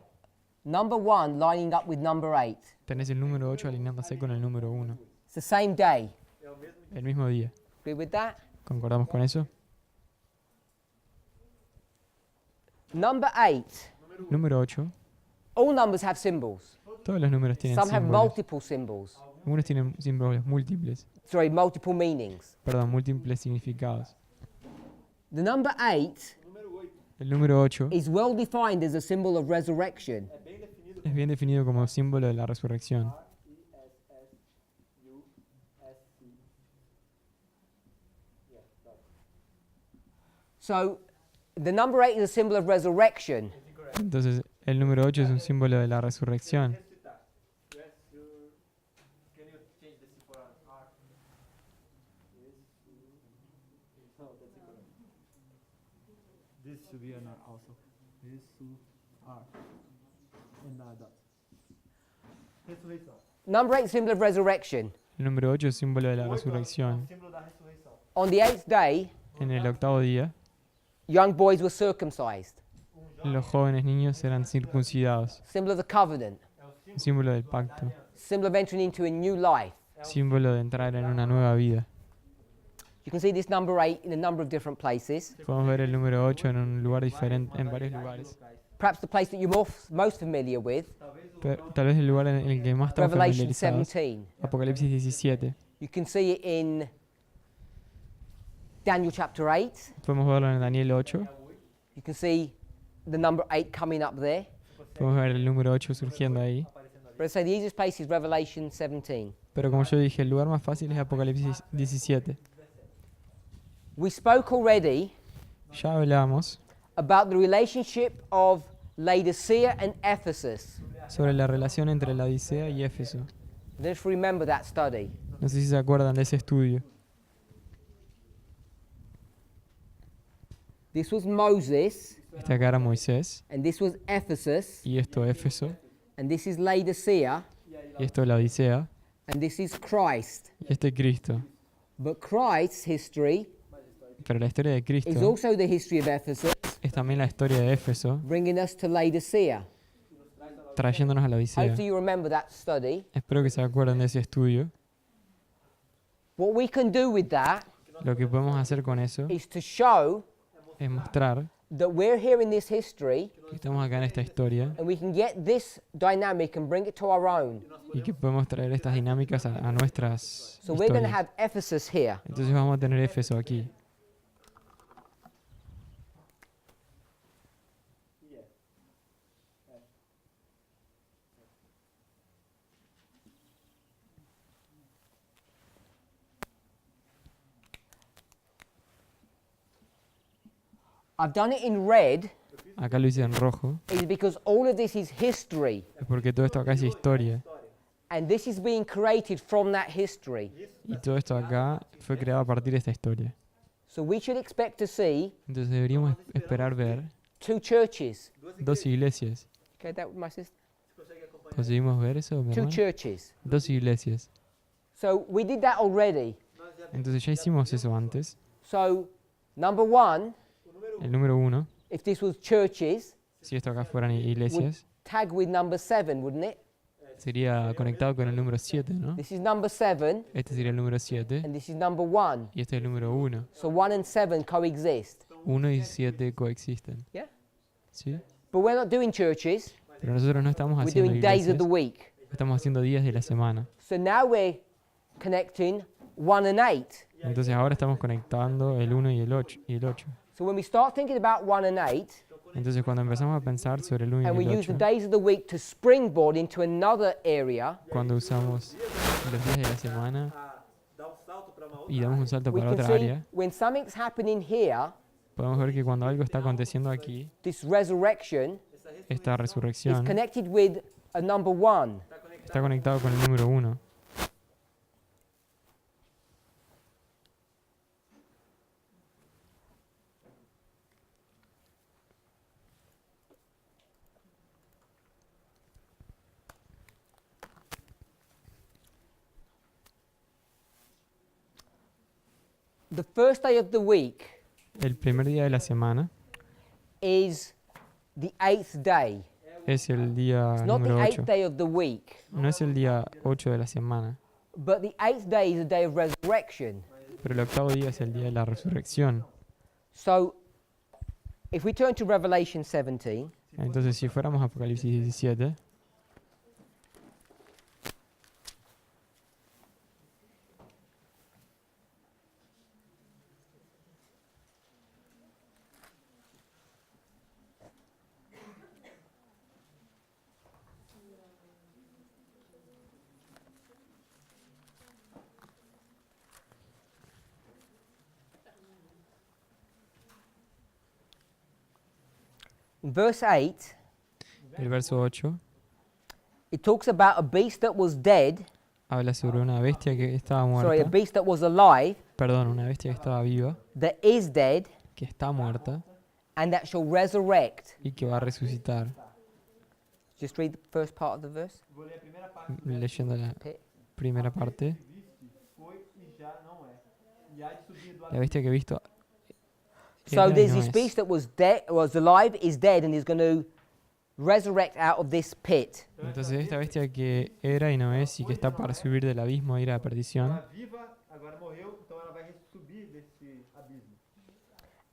number 1 lining up with number 8. Tenés el número 8 alineándose con el número 1. It's the same day. El mismo día. Agree with that? ¿Concordamos con eso? Number 8. Número 8. All numbers have symbols. Todos los números tienen Some have símbolos. multiple symbols. Algunos tienen símbolos múltiples. Sorry, multiple meanings. Perdón, múltiples significados. The number 8 El número 8 is well defined as a symbol of resurrection. es bien definido como símbolo de la resurrección. So the number 8 is a symbol of resurrection. Entonces, el número 8 es un símbolo de la resurrección. Can you change the C for R? No, that's incorrect. This should be an R also. This should R. And dot. Ressurreição. Number 8 is a symbol of resurrection. El número 8 es símbolo de la resurrección. Símbolo da ressurreição. On the 8th day, En el 8º día, young boys were circumcised, los jóvenes niños eran circuncidados. symbol of the covenant, Símbolo del pacto. symbol of entering into a new life. Símbolo de entrar en una nueva vida. You can see this number 8 in a number of different places. Podemos ver el número 8 en un lugar diferente, en varios lugares. Perhaps the place that you're most familiar with, Tal vez el lugar en el que más estamos Revelation familiarizados, 17. Apocalipsis 17. You can see it in Daniel chapter 8. Podemos verlo en Daniel 8. You can see the number 8 coming up there. Podemos ver el número 8 surgiendo ahí. But I say the easiest place is Revelation 17. Pero como yo dije, el lugar más fácil es Apocalipsis 17. We spoke already Ya hablamos about the relationship of Laodicea and Ephesus. sobre la relación entre la Odisea y Éfeso. Just remember that study. No sé si se acuerdan de ese estudio. This was Moses, Este acá era Moisés, and this was Ephesus, y esto Éfeso, and this is Laodicea, y esto la Odisea, and this is Christ. y este Cristo. But Christ's history Pero la historia de is Cristo also the history of Ephesus, es también la historia de Éfeso, bringing us to Laodicea. trayéndonos a la Odisea. Hopefully you remember that study. Espero que se acuerden de ese estudio. What we can do with that Lo que podemos hacer con eso is to show es mostrar that we're here in this history que estamos acá en esta historia and we can get this dynamic and bring it to our own. y que podemos traer estas dinámicas a nuestras So we're going to historias. have Ephesus here. Entonces vamos a tener Éfeso aquí. I've done it in red Acá lo hice en rojo, is because all of this is history es porque todo esto acá es historia. and this is being created from that history. Y todo esto acá fue creado a partir de esta historia. So we should expect to see Entonces deberíamos esperar ver 2 churches. 2 iglesias. Okay, that with my sister. ¿Conseguimos ver eso, mi 2 hermano? churches. 2 iglesias. So we did that already. Entonces ya hicimos eso antes. So number 1, El número 1, if this was churches, si esto acá fueran would iglesias, tag with number 7, wouldn't it? sería conectado con el número 7, ¿no? This is number 7 Este sería el número 7 and this is number 1. y este es el número 1. So 1 and 7 coexist. 1 y 7 coexisten. Yeah? ¿Sí? But we're not doing churches. Pero nosotros no estamos We're haciendo doing days of iglesias, the week. estamos haciendo días de la semana. So now we're connecting 1 and 8. Entonces ahora estamos conectando el 1 y el 8. So when we start thinking about 1 and 8, Entonces cuando empezamos a pensar sobre el 1 and y we el use the 8, days of the week to springboard into another area, cuando usamos los días de la semana Dá salto para uma outra y damos un salto we para can otra see área, when something's happening here, podemos ver que cuando algo está aconteciendo aquí, this resurrection, essa esta is resurrección connected with a number 1. está conectado con el número 1. The first day of the week El primer día de la semana is the 8th day. es el día It's not the número 8th 8. day of the week, No es el día 8 de la semana, but the 8th day is a day of resurrection. pero el octavo día es el día de la resurrección. So, if we turn to Revelation 17, Entonces, si fuéramos a Apocalipsis 17, in verse 8, el verso 8 it talks about a beast that was dead, habla sobre una bestia que estaba sorry, a muerta, beast that was alive, una bestia que estaba viva, that is dead, que está muerta and that shall resurrect. y que va a resucitar. Just read the first part of the verse. Vou ler a primeira parte. Leyendo la primera parte, Viste, foi e já não é. E há de subir do la bestia que he visto So era y there's no this es. beast that was dead, was alive, is dead, and is going to resurrect out of this pit. Entonces esta bestia que era y no es y que está para subir del abismo e ir a la perdición, Ela viva, agora morreu, então ela vai subir desse abismo.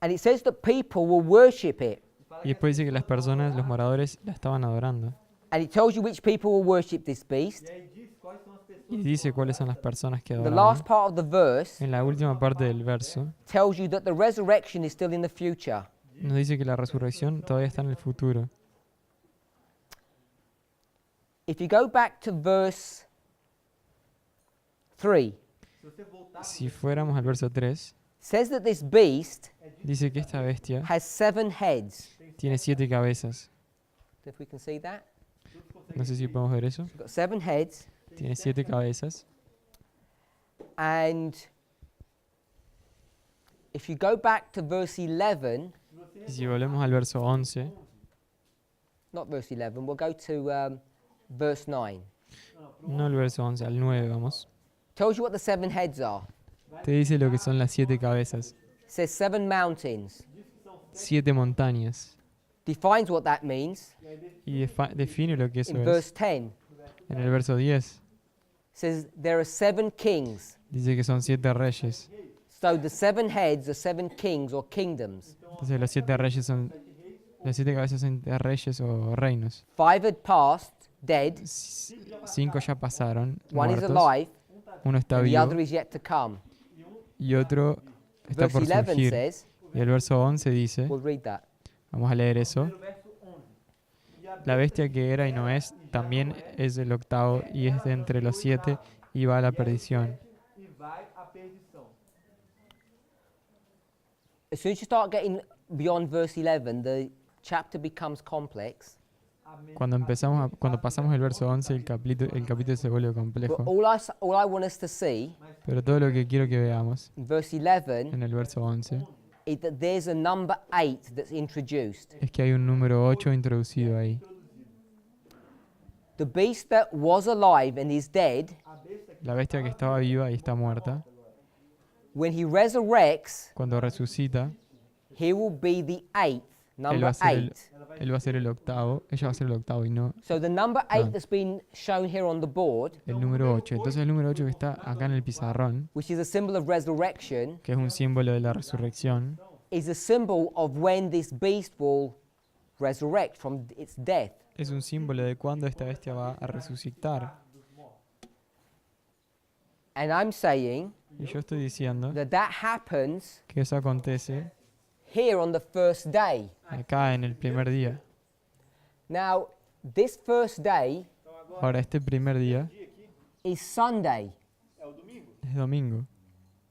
And it says that people will worship it. y después dice que las personas, los moradores, la estaban adorando. And it tells you which people will worship this beast. E aí diz quais são as pessoas. Y dice cuáles son las personas que The adoraban. last part of the verse En la última parte del verso tells you that the resurrection is still in the future. nos dice que la resurrección todavía está en el futuro. If you go back to verse 3, Se você voltar, Si fuéramos al verso 3, says that this beast dice que esta bestia has 7 heads. tiene 7 cabezas. If we can see that. No sé si podemos ver eso. It's got 7 heads. Tiene 7 cabezas. And if you go back to verse 11, Y si volvemos al verso 11, not verse 11, we'll go to verse 9. no el verso 11, al 9 vamos. Tells you what the 7 heads are. Te dice lo que son las 7 cabezas. It says 7 mountains. 7 montañas. Defines what that means Y define lo que eso in es. verse 10. En el verso 10 Says there are 7 kings. dice que son 7 reyes. So the 7 heads are 7 kings or kingdoms. Entonces los 7 reyes son, las 7 cabezas son de reyes o reinos. 5 had passed, dead. 5 ya pasaron, One is muertos. alive, Uno está and the vivo other is yet to come. y otro está Verse por 11 surgir. says, Y el verso 11 dice, we'll read that. vamos a leer eso. no verso 11. E a La bestia que era y no es, también es el octavo y es de entre los 7 y va a la perdición. e vai à perdição. As soon as you start getting beyond verse 11, the chapter becomes complex. Amém. Cuando pasamos el verso 11, el capítulo se vuelve But complejo. all I want us to see Pero todo lo que quiero que veamos in verse 11 en el verso 11 is that there's a number 8 that's introduced. es que hay un número 8 introducido ahí. The beast that was alive and is dead, La bestia que estaba viva y está muerta, when he resurrects, cuando resucita, he will be the 8th, él va number a ser 8. él va a ser el octavo, ella va a ser el octavo y no So the number 8 Ah. that's been shown here on the board, el número 8. Entonces el número 8 que está acá en el pizarrón, which is a symbol of resurrection, que es un símbolo de la resurrección, is a symbol of when this beast will resurrect from its death. es un símbolo de cuándo esta bestia va a resucitar. And I'm saying Y yo estoy diciendo that happens que eso acontece here on the first day. acá en el primer día. Now, this first day Ahora, este primer día is Sunday. es domingo.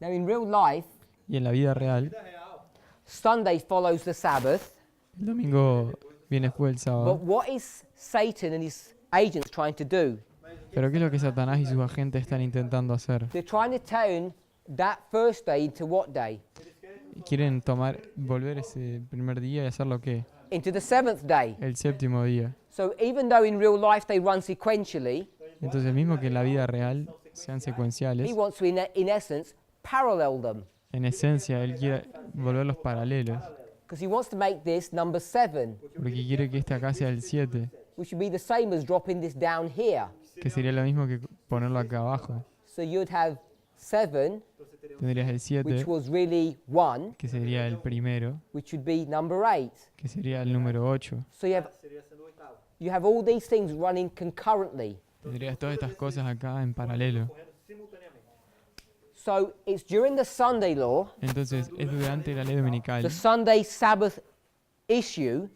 Now, in real life, Y en la vida real, Sunday follows the Sabbath, el domingo viene después del But sábado. what is Satan and his agents trying to do? Pero ¿qué es lo que Satanás y sus agentes están intentando hacer? They're trying to turn that first day into what day? Quieren volver ese primer día y hacerlo ¿qué? Into the seventh day. El séptimo día. So even though in real life they run sequentially, Entonces, mismo que en la vida real sean he secuenciales, wants to, in essence, parallel them. en esencia él quiere volverlos paralelos, Because he wants to make this number 7, porque quiere que este acá sea el 7, which would be the same as dropping this down here. que sería lo mismo que ponerlo acá abajo. So you'd have 7, Tendrías el which 7, was really 1, que sería el primero, which would be number 8. que sería el número 8. So you have all these things running concurrently. Tendrías todas estas cosas acá en paralelo. So it's during the Sunday law, Entonces, es durante la ley dominical, the Sunday Sabbath issue,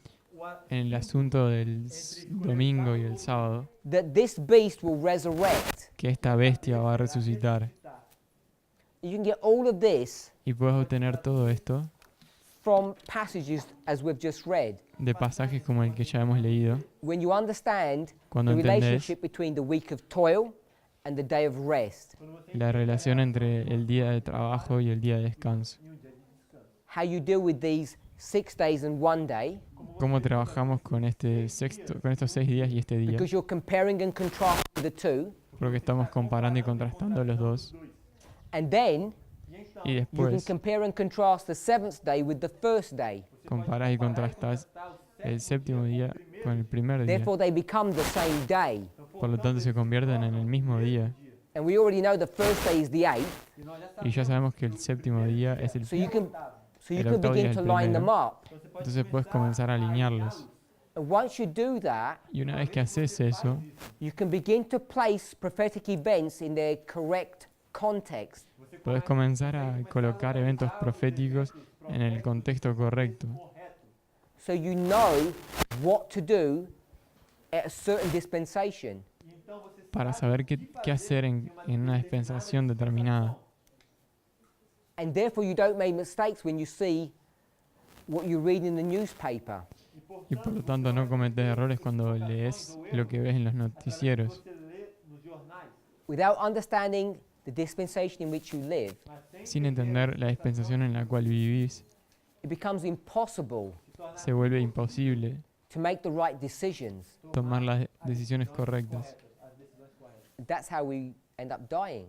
en el asunto del domingo y el sábado, that this beast will resurrect. que esta bestia va a resucitar. You can get all of this Y puedes obtener todo esto from passages as we've just read. de pasajes como el que ya hemos leído, When you understand cuando the entendés relationship between the week of toil and the day of rest, la relación entre el día de trabajo y el día de descanso. how you deal with these 6 days and 1 day, Cómo trabajamos con con estos 6 días y este día, because you're comparing and contrasting the two, porque estamos comparando y contrastando los dos. and then Y you can después compare and contrast the 7th day with the first day. comparás y contrastás el séptimo día con el primer día. Therefore, they become the same day. Por lo tanto, se convierten en el mismo día. And we already know the first day is the 8th, Y ya sabemos que el séptimo día es el so you can El octavo día begin es to el line them primero. up. Entonces puedes comenzar a alinearlos. And once you do that, Y una vez que haces eso, you can begin to place prophetic events in their correct context. puedes comenzar a colocar eventos proféticos en el contexto correcto. So you know what to do at a certain dispensation. Para saber qué hacer en una dispensación determinada. And therefore you don't make mistakes when you see what you read in the newspaper. Y por lo tanto no cometes errores cuando lees lo que ves en los noticieros. Without understanding the dispensation in which you live, Sin entender la dispensación en la cual vivís, it becomes impossible se vuelve imposible to make the right decisions. tomar las decisiones correctas. That's how we end up dying.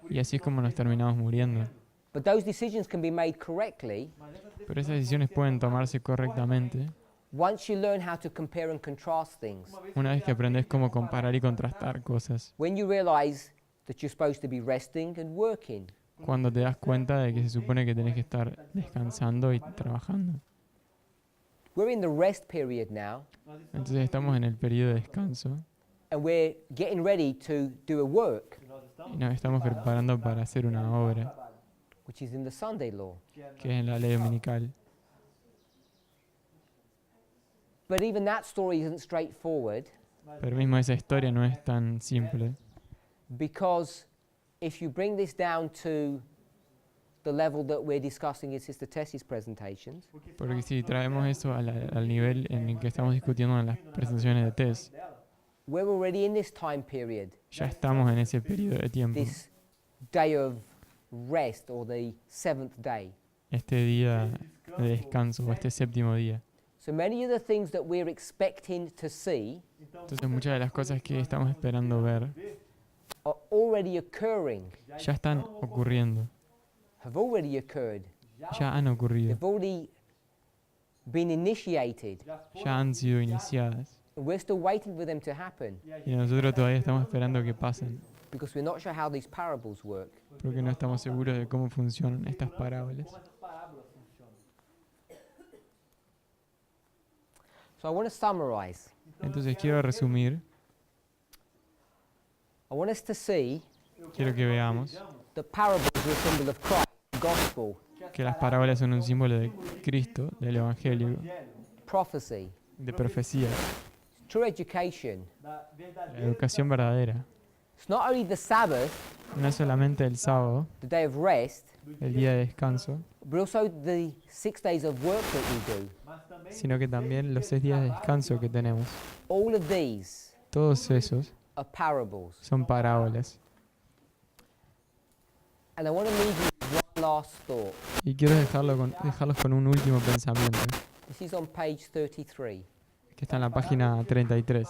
Y así es como nos terminamos muriendo. But those decisions can be made correctly Pero esas decisiones pueden tomarse correctamente once you learn how to compare and contrast things. una vez que aprendes cómo comparar y contrastar cosas. When you realize that you're supposed to be resting and working. Cuando te das cuenta de que se supone que tenés que estar descansando y trabajando. We're in the rest period now, Entonces estamos en el periodo de descanso and we're getting ready to do a work, y nos estamos preparando para hacer una obra, which is in the Sunday law. que es en la ley dominical. But even that story isn't straightforward, Pero mismo esa historia no es tan simple, because if you bring this down to the level that we're discussing in Sister Tessie's presentations, porque si traemos eso al nivel en el que estamos discutiendo en las presentaciones de Tess, we're already in this time period, ya estamos en ese periodo de tiempo, this day of rest or the 7th day. este día de descanso o este séptimo día. So many of the things that we're expecting to see Entonces muchas de las cosas que estamos esperando ver are already occurring, ya están ocurriendo, have already occurred. ya han ocurrido, They've already been initiated, ya han sido iniciadas. and we're still waiting for them to happen Y nosotros todavía estamos esperando que pasen, because we're not sure how these parables work. porque no estamos seguros de cómo funcionan estas parábolas. So I want to summarize. Entonces quiero resumir, I want us to see quiero que veamos that parables are a symbol of Christ, the gospel, que las parábolas son un símbolo de Cristo, del Evangelio, prophecy, de profecía, true education. la educación verdadera. It's not only the Sabbath, No es solamente el sábado, the day of rest, el día de descanso, but also the 6 days of work that we do. sino que también los 6 días de descanso que tenemos. All of these Todos esos are parables. son parábolas. And I want to leave you with one last thought. Y quiero dejarlos con un último pensamiento, This is on page 33. que está en la página 33,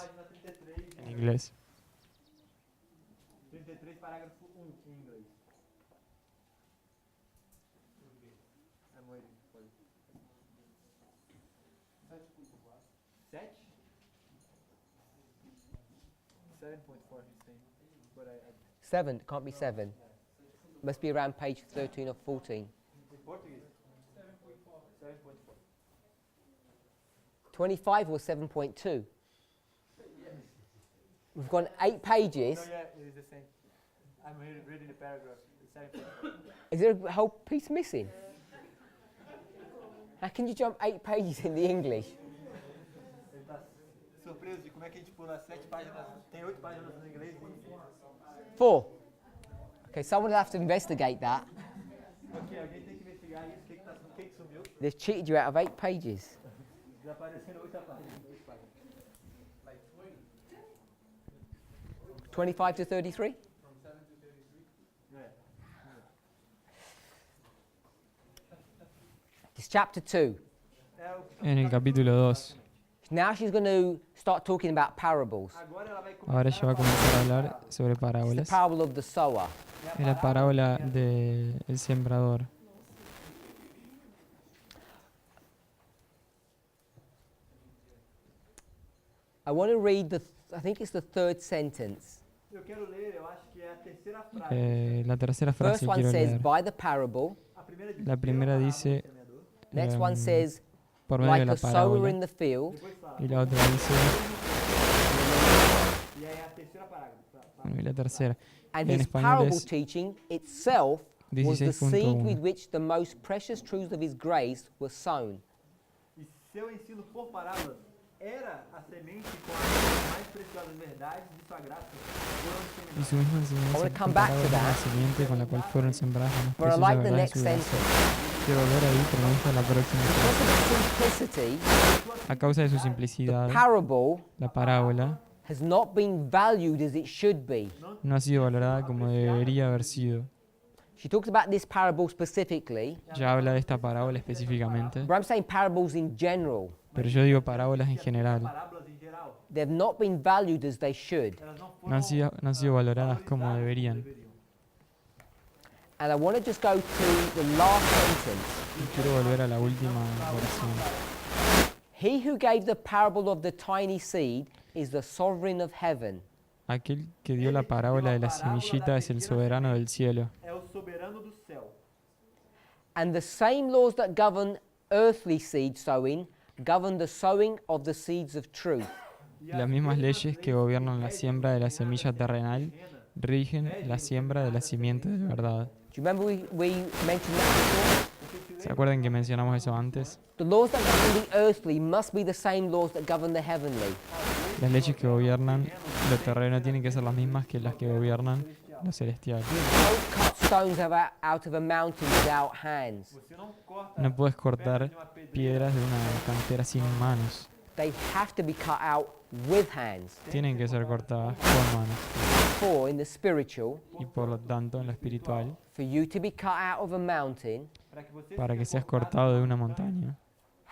en inglés. 33, parágrafo 1 em inglês. I'm waiting for you. 7? 7.4 he's saying. But I 7, can't be 7. Must be around page 13 or 14. in Portuguese. 7.4. 25 or 7.2? We've got 8 pages. No, yeah, it is the same. I'm reading the paragraph. It's 7.4. Is there a whole piece missing? How can you jump 8 pages in the English? Ele tá surpreso de como é que a gente pula 7 páginas. Tem 8 páginas no inglês. 4. Okay, someone will have to investigate that. Ok, alguém tem que investigar isso. O que sumiu? They've cheated you out of 8 pages. Desapareceram 8 páginas. 25 to 33? It's chapter 2. En el capítulo 2. Now she's going to start talking about parables. Agora ela vai Ahora ella va a comenzar a hablar sobre It's the parábolas. parable of the sower. Es la parábola del sembrador. I want to read I think it's the 3rd sentence. Eu quero ler, eu acho que é a terceira frase. La tercera First frase one quiero says, leer. by the parable. A primeira diz, La primera dice, Next one says, por medio de like la a sower parábola. in the field. depois fala. Y la otra dice, E aí a terceira parágrafo. bueno, y la tercera. And En his español parable es teaching itself was the seed 16.1. with which the most precious truths of his grace were sown. E seu ensino por parábolas era a semente com as mais preciosas verdades de sua graça. Y su misma I enseñanza wanna come back to comparada con la that. simiente con la cual fueron sembradas las más But I preciosas like the verdades next de su gracia. sentence. Quiero volver ahí, pero me gusta la próxima Because frase. of its simplicity, A causa de su the simplicidad, parable la parábola has not been valued as it should be. no ha sido valorada como debería haber sido. She talks about this parable specifically, Ya habla de esta parábola específicamente, but I'm saying parables in general. pero yo digo parábolas en general. Parábolas em geral, They've not been valued as they should. elas não No han sido valoradas como deberían. And I want to just go to the last sentence. Y quiero volver a la última oración. He who gave the parable of the tiny seed is the sovereign of heaven. Aquel que dio la parábola de la semillita es el soberano del cielo. é o soberano do céu. And the same laws that govern earthly seed sowing govern the sowing of the seeds of truth. Y las mismas leyes que gobiernan la siembra de la semilla terrenal rigen la siembra de la simiente de verdad. Do you remember we mentioned that before? ¿Se acuerdan que mencionamos eso antes? The laws that govern the earthly must be the same laws that govern the heavenly. Las leyes que gobiernan lo terreno tienen que ser las mismas que las que gobiernan lo celestial. You don't cut stones out of a mountain without hands. Você não corta No puedes cortar pedras de uma pedreira. piedras de una cantera sin manos. They have to be cut out with hands. Tienen que ser cortadas con manos. For in the spiritual, Y por lo tanto, en lo espiritual, for you to be cut out of a mountain, para que seas cortado de una montaña,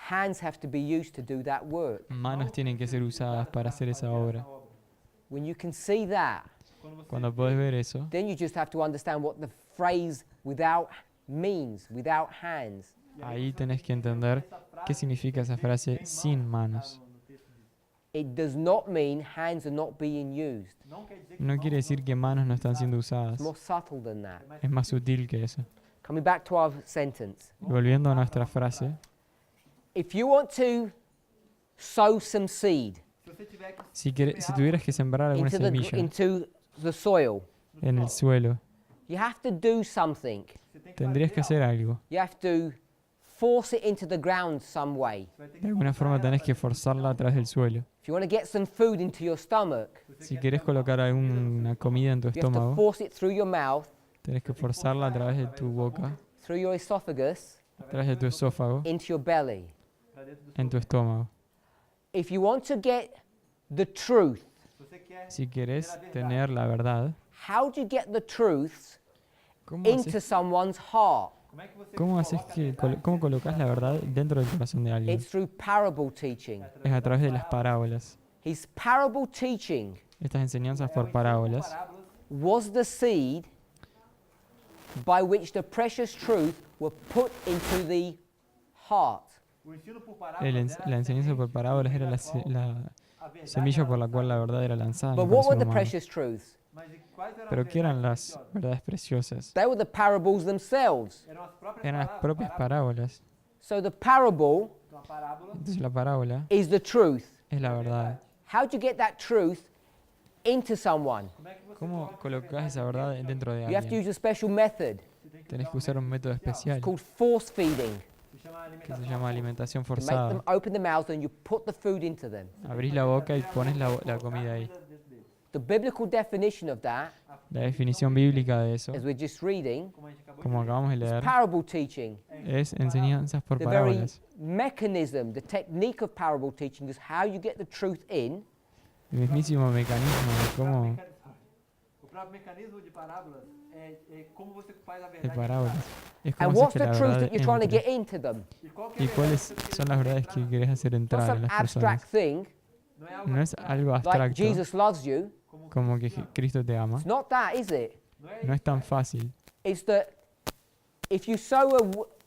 hands have to be used to do that work. manos tienen que ser usadas para hacer esa obra. When you can see that, Cuando puedes ver eso, then you just have to understand what the phrase without means, without hands. ahí tenés que entender qué significa esa frase sin manos. It does not mean hands are not being used. No quiere decir que manos no están siendo usadas. It's more subtle than that. Es más sutil que eso. Coming back to our sentence. Y volviendo a nuestra frase, If you want to sow some seed si tuvieras que sembrar alguna semilla into the soil, en el suelo, you have to do something. tendrías que hacer algo. You have to force it into the ground some way. De alguna forma tenés que forzarla a través del suelo. If you want to get some food into your stomach, Si querés colocar alguna comida en tu you have to estómago, force it through your mouth, tenés que forzarla a través de tu boca, through your esophagus, a través de tu esófago, into your belly. dentro do en tu seu estómago. If you want to get the truth, Se você quer Si querés tener la tener la verdad, how do you get the truths ¿cómo into haces, someone's heart? como é que você cómo haces coloca a que, verdade cómo dentro do colocas la verdad dentro del corazón de alguien? It's through parable teaching. Es a través de las parábolas. His parable teaching Estas enseñanzas É o por ensino por parábolas parábolas was the seed by which the precious truth were put into the heart. O ensino por parábolas era la a enseñanza por semente parábolas por era meio da qual la a verdade semilla era por la cual la lançada. verdad era lanzada en But el what were corazón the humano. precious truths? Mas e quais eram Pero as ¿qué eran verdades las preciosas? verdades preciosas? They were the parables themselves. Eram as próprias Eran las propias parábolas. So the parable Então a parábola Entonces la parábola is the truth. es la verdad. How do you get that truth into someone? como é que você ¿Cómo coloca colocas esa verdad dentro de You have to alguien? use a special method. Você tem que Tenés usar que usar un método especial It's called force feeding. se chama que se alimentação. llama alimentación To make them forzada. open their mouths and you put the food into them. Abrís la boca y pones la comida ahí. The biblical definition of that, La definición bíblica de eso, as we're just reading, Como a gente acabou como de acabamos de is leer, parable teaching. es enseñanzas por The very parábolas. mechanism, the technique of parable teaching is how you get the truth in El mismísimo mecanismo de cómo O próprio mecanismo de parábolas é como você faz a de verdade. parábolas. Es and como what's haces que the la truth verdad that you're trying to entre. get into them. E qual que é ¿Y a verdade cuáles que você son las verdades que querés hacer Not entrar some en las abstract personas? thing Não é algo No es algo like abstracto, Jesus loves you. como que Cristo te ama. It's not that, is it? No es tan fácil. It's that if you sow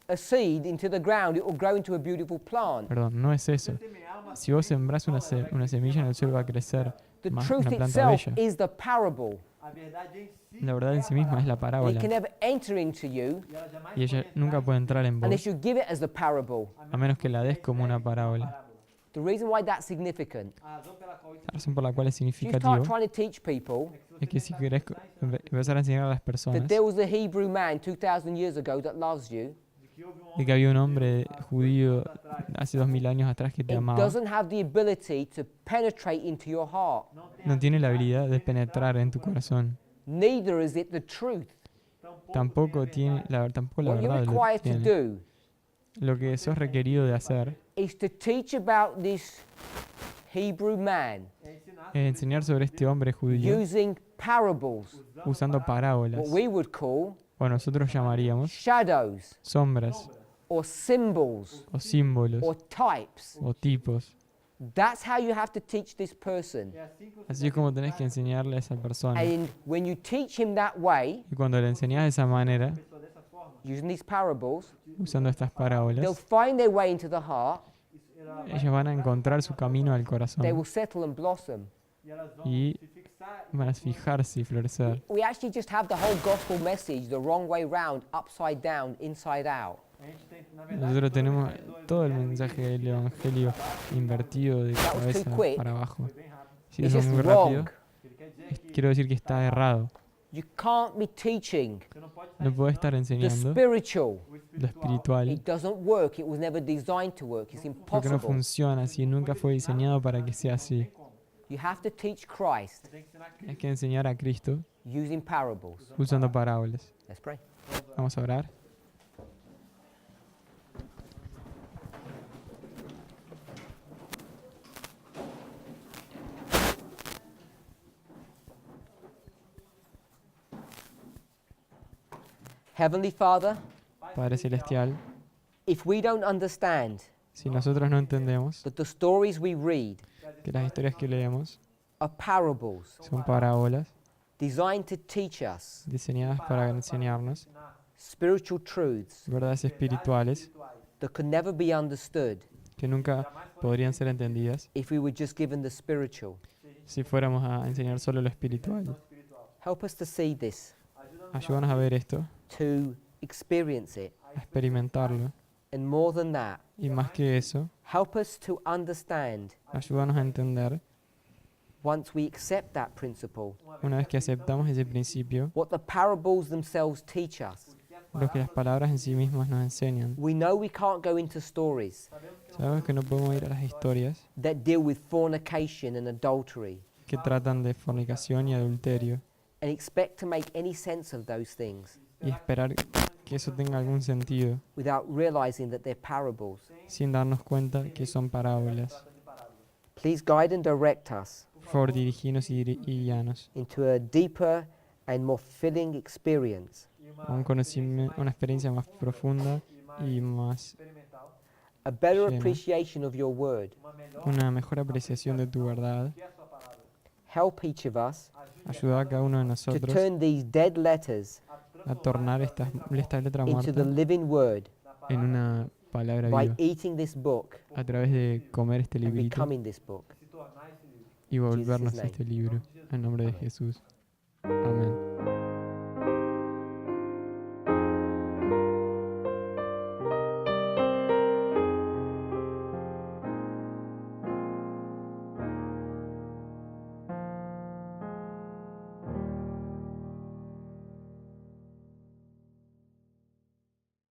a seed into the ground, it will grow into a beautiful plant. Perdón, no es eso. semear uma Si vos sembrás una semilla en el suelo va a crecer The una truth planta itself bella. is the parable. a verdade em si. La verdad en sí misma es la And it parábola can never enter into you E ela jamais y ella pode nunca entrar puede entrar en unless vos you give it as the parable. a menos que la des como una parábola. parábola. The reason why that's significant, A razão pela qual isso La razón por la cual es if you significativo start trying to teach people es que si querés empezar a enseñar a las that personas there was a Hebrew man 2,000 years ago that loves you, de que houve de que había un hombre judío hace 2000 años atrás que te it amaba, doesn't have the ability to penetrate into your heart. no tiene la habilidad de penetrar en tu corazón. Neither is it the truth. Tampoco tampoco la What you're verdad lo required to tiene. do Lo que sos requerido de hacer is to teach about this Hebrew man é ensinar es enseñar sobre este hombre judío using parables, usando parábolas, what we would call o nosotros llamaríamos shadows sombras or symbols o símbolos or types. o tipos. That's how you have to teach this person. é assim que você Así es como tenés que enseñarle a esa persona. And when you teach him that way, Y cuando le enseñás de esa manera, pessoa dessa forma, using these parables, usando estas they'll parábolas, find their way into the heart, ellos van a encontrar su camino al they corazón will settle and blossom. e elas vão y se fixar. van a fijarse y florecer. We actually just have the whole gospel message the wrong way round, upside down, inside out. A gente tem, na verdade, Nosotros tenemos do todo el evangelho mensaje del Evangelio invertido de That was too cabeza quick. para abajo. foi bem rápido. Si It's eso es just muy rápido, wrong. Ele quer dizer que quiero decir que está errado. You can't be teaching você não pode estar No puedes estar the enseñando spiritual. o lo espiritual. espiritual It doesn't work. It was never designed to work. It's porque no impossible. funciona así, nunca fue diseñado para que sea así. You have to teach Christ Você tem que ensinar Hay que enseñar a Cristo using parables. usando parábolas. Let's pray. Vamos a orar. Heavenly Father, Padre Celestial, if we don't understand si nosotros no entendemos that the stories we read que las historias que leemos are parables son parábolas designed to teach us diseñadas para enseñarnos spiritual truths verdades espirituales that could never be understood que nunca podrían ser entendidas if we were just given the spiritual. si fuéramos a enseñar solo lo espiritual. Help us to see this, Ayúdanos a ver esto, to experience it, a experimentarlo and more than that, y más que eso, help us to understand ayúdanos a entender, once we accept that principle, una vez que aceptamos ese principio, what the parables themselves teach us. lo que las palabras en sí mismas nos enseñan. We know we can't go into stories Sabemos que no podemos ir a las historias that deal with fornication and adultery que tratan de fornicación y adulterio and expect to make any sense of those things. y esperar que eso tenga algún sentido, without realizing that they're parables. sin darnos cuenta que son parábolas. trata de parábolas. Please guide and direct us Por favor, dirigirnos y guíanos into a deeper and more filling experience, a un conocimiento, una experiencia más profunda y más Experimental, a better Llena. appreciation of your word. una mejor apreciación de tu verdad. que é a sua palavra. Help each of us Ayuda a cada uno de to nosotros turn these dead letters a tornar estas letras into the muertas living word en una palabra by viva, eating this book a través de comer este and librito becoming this book. Se tornar esse livro. y volvernos Jesus' name. este libro. En nombre de Jesús. Amén.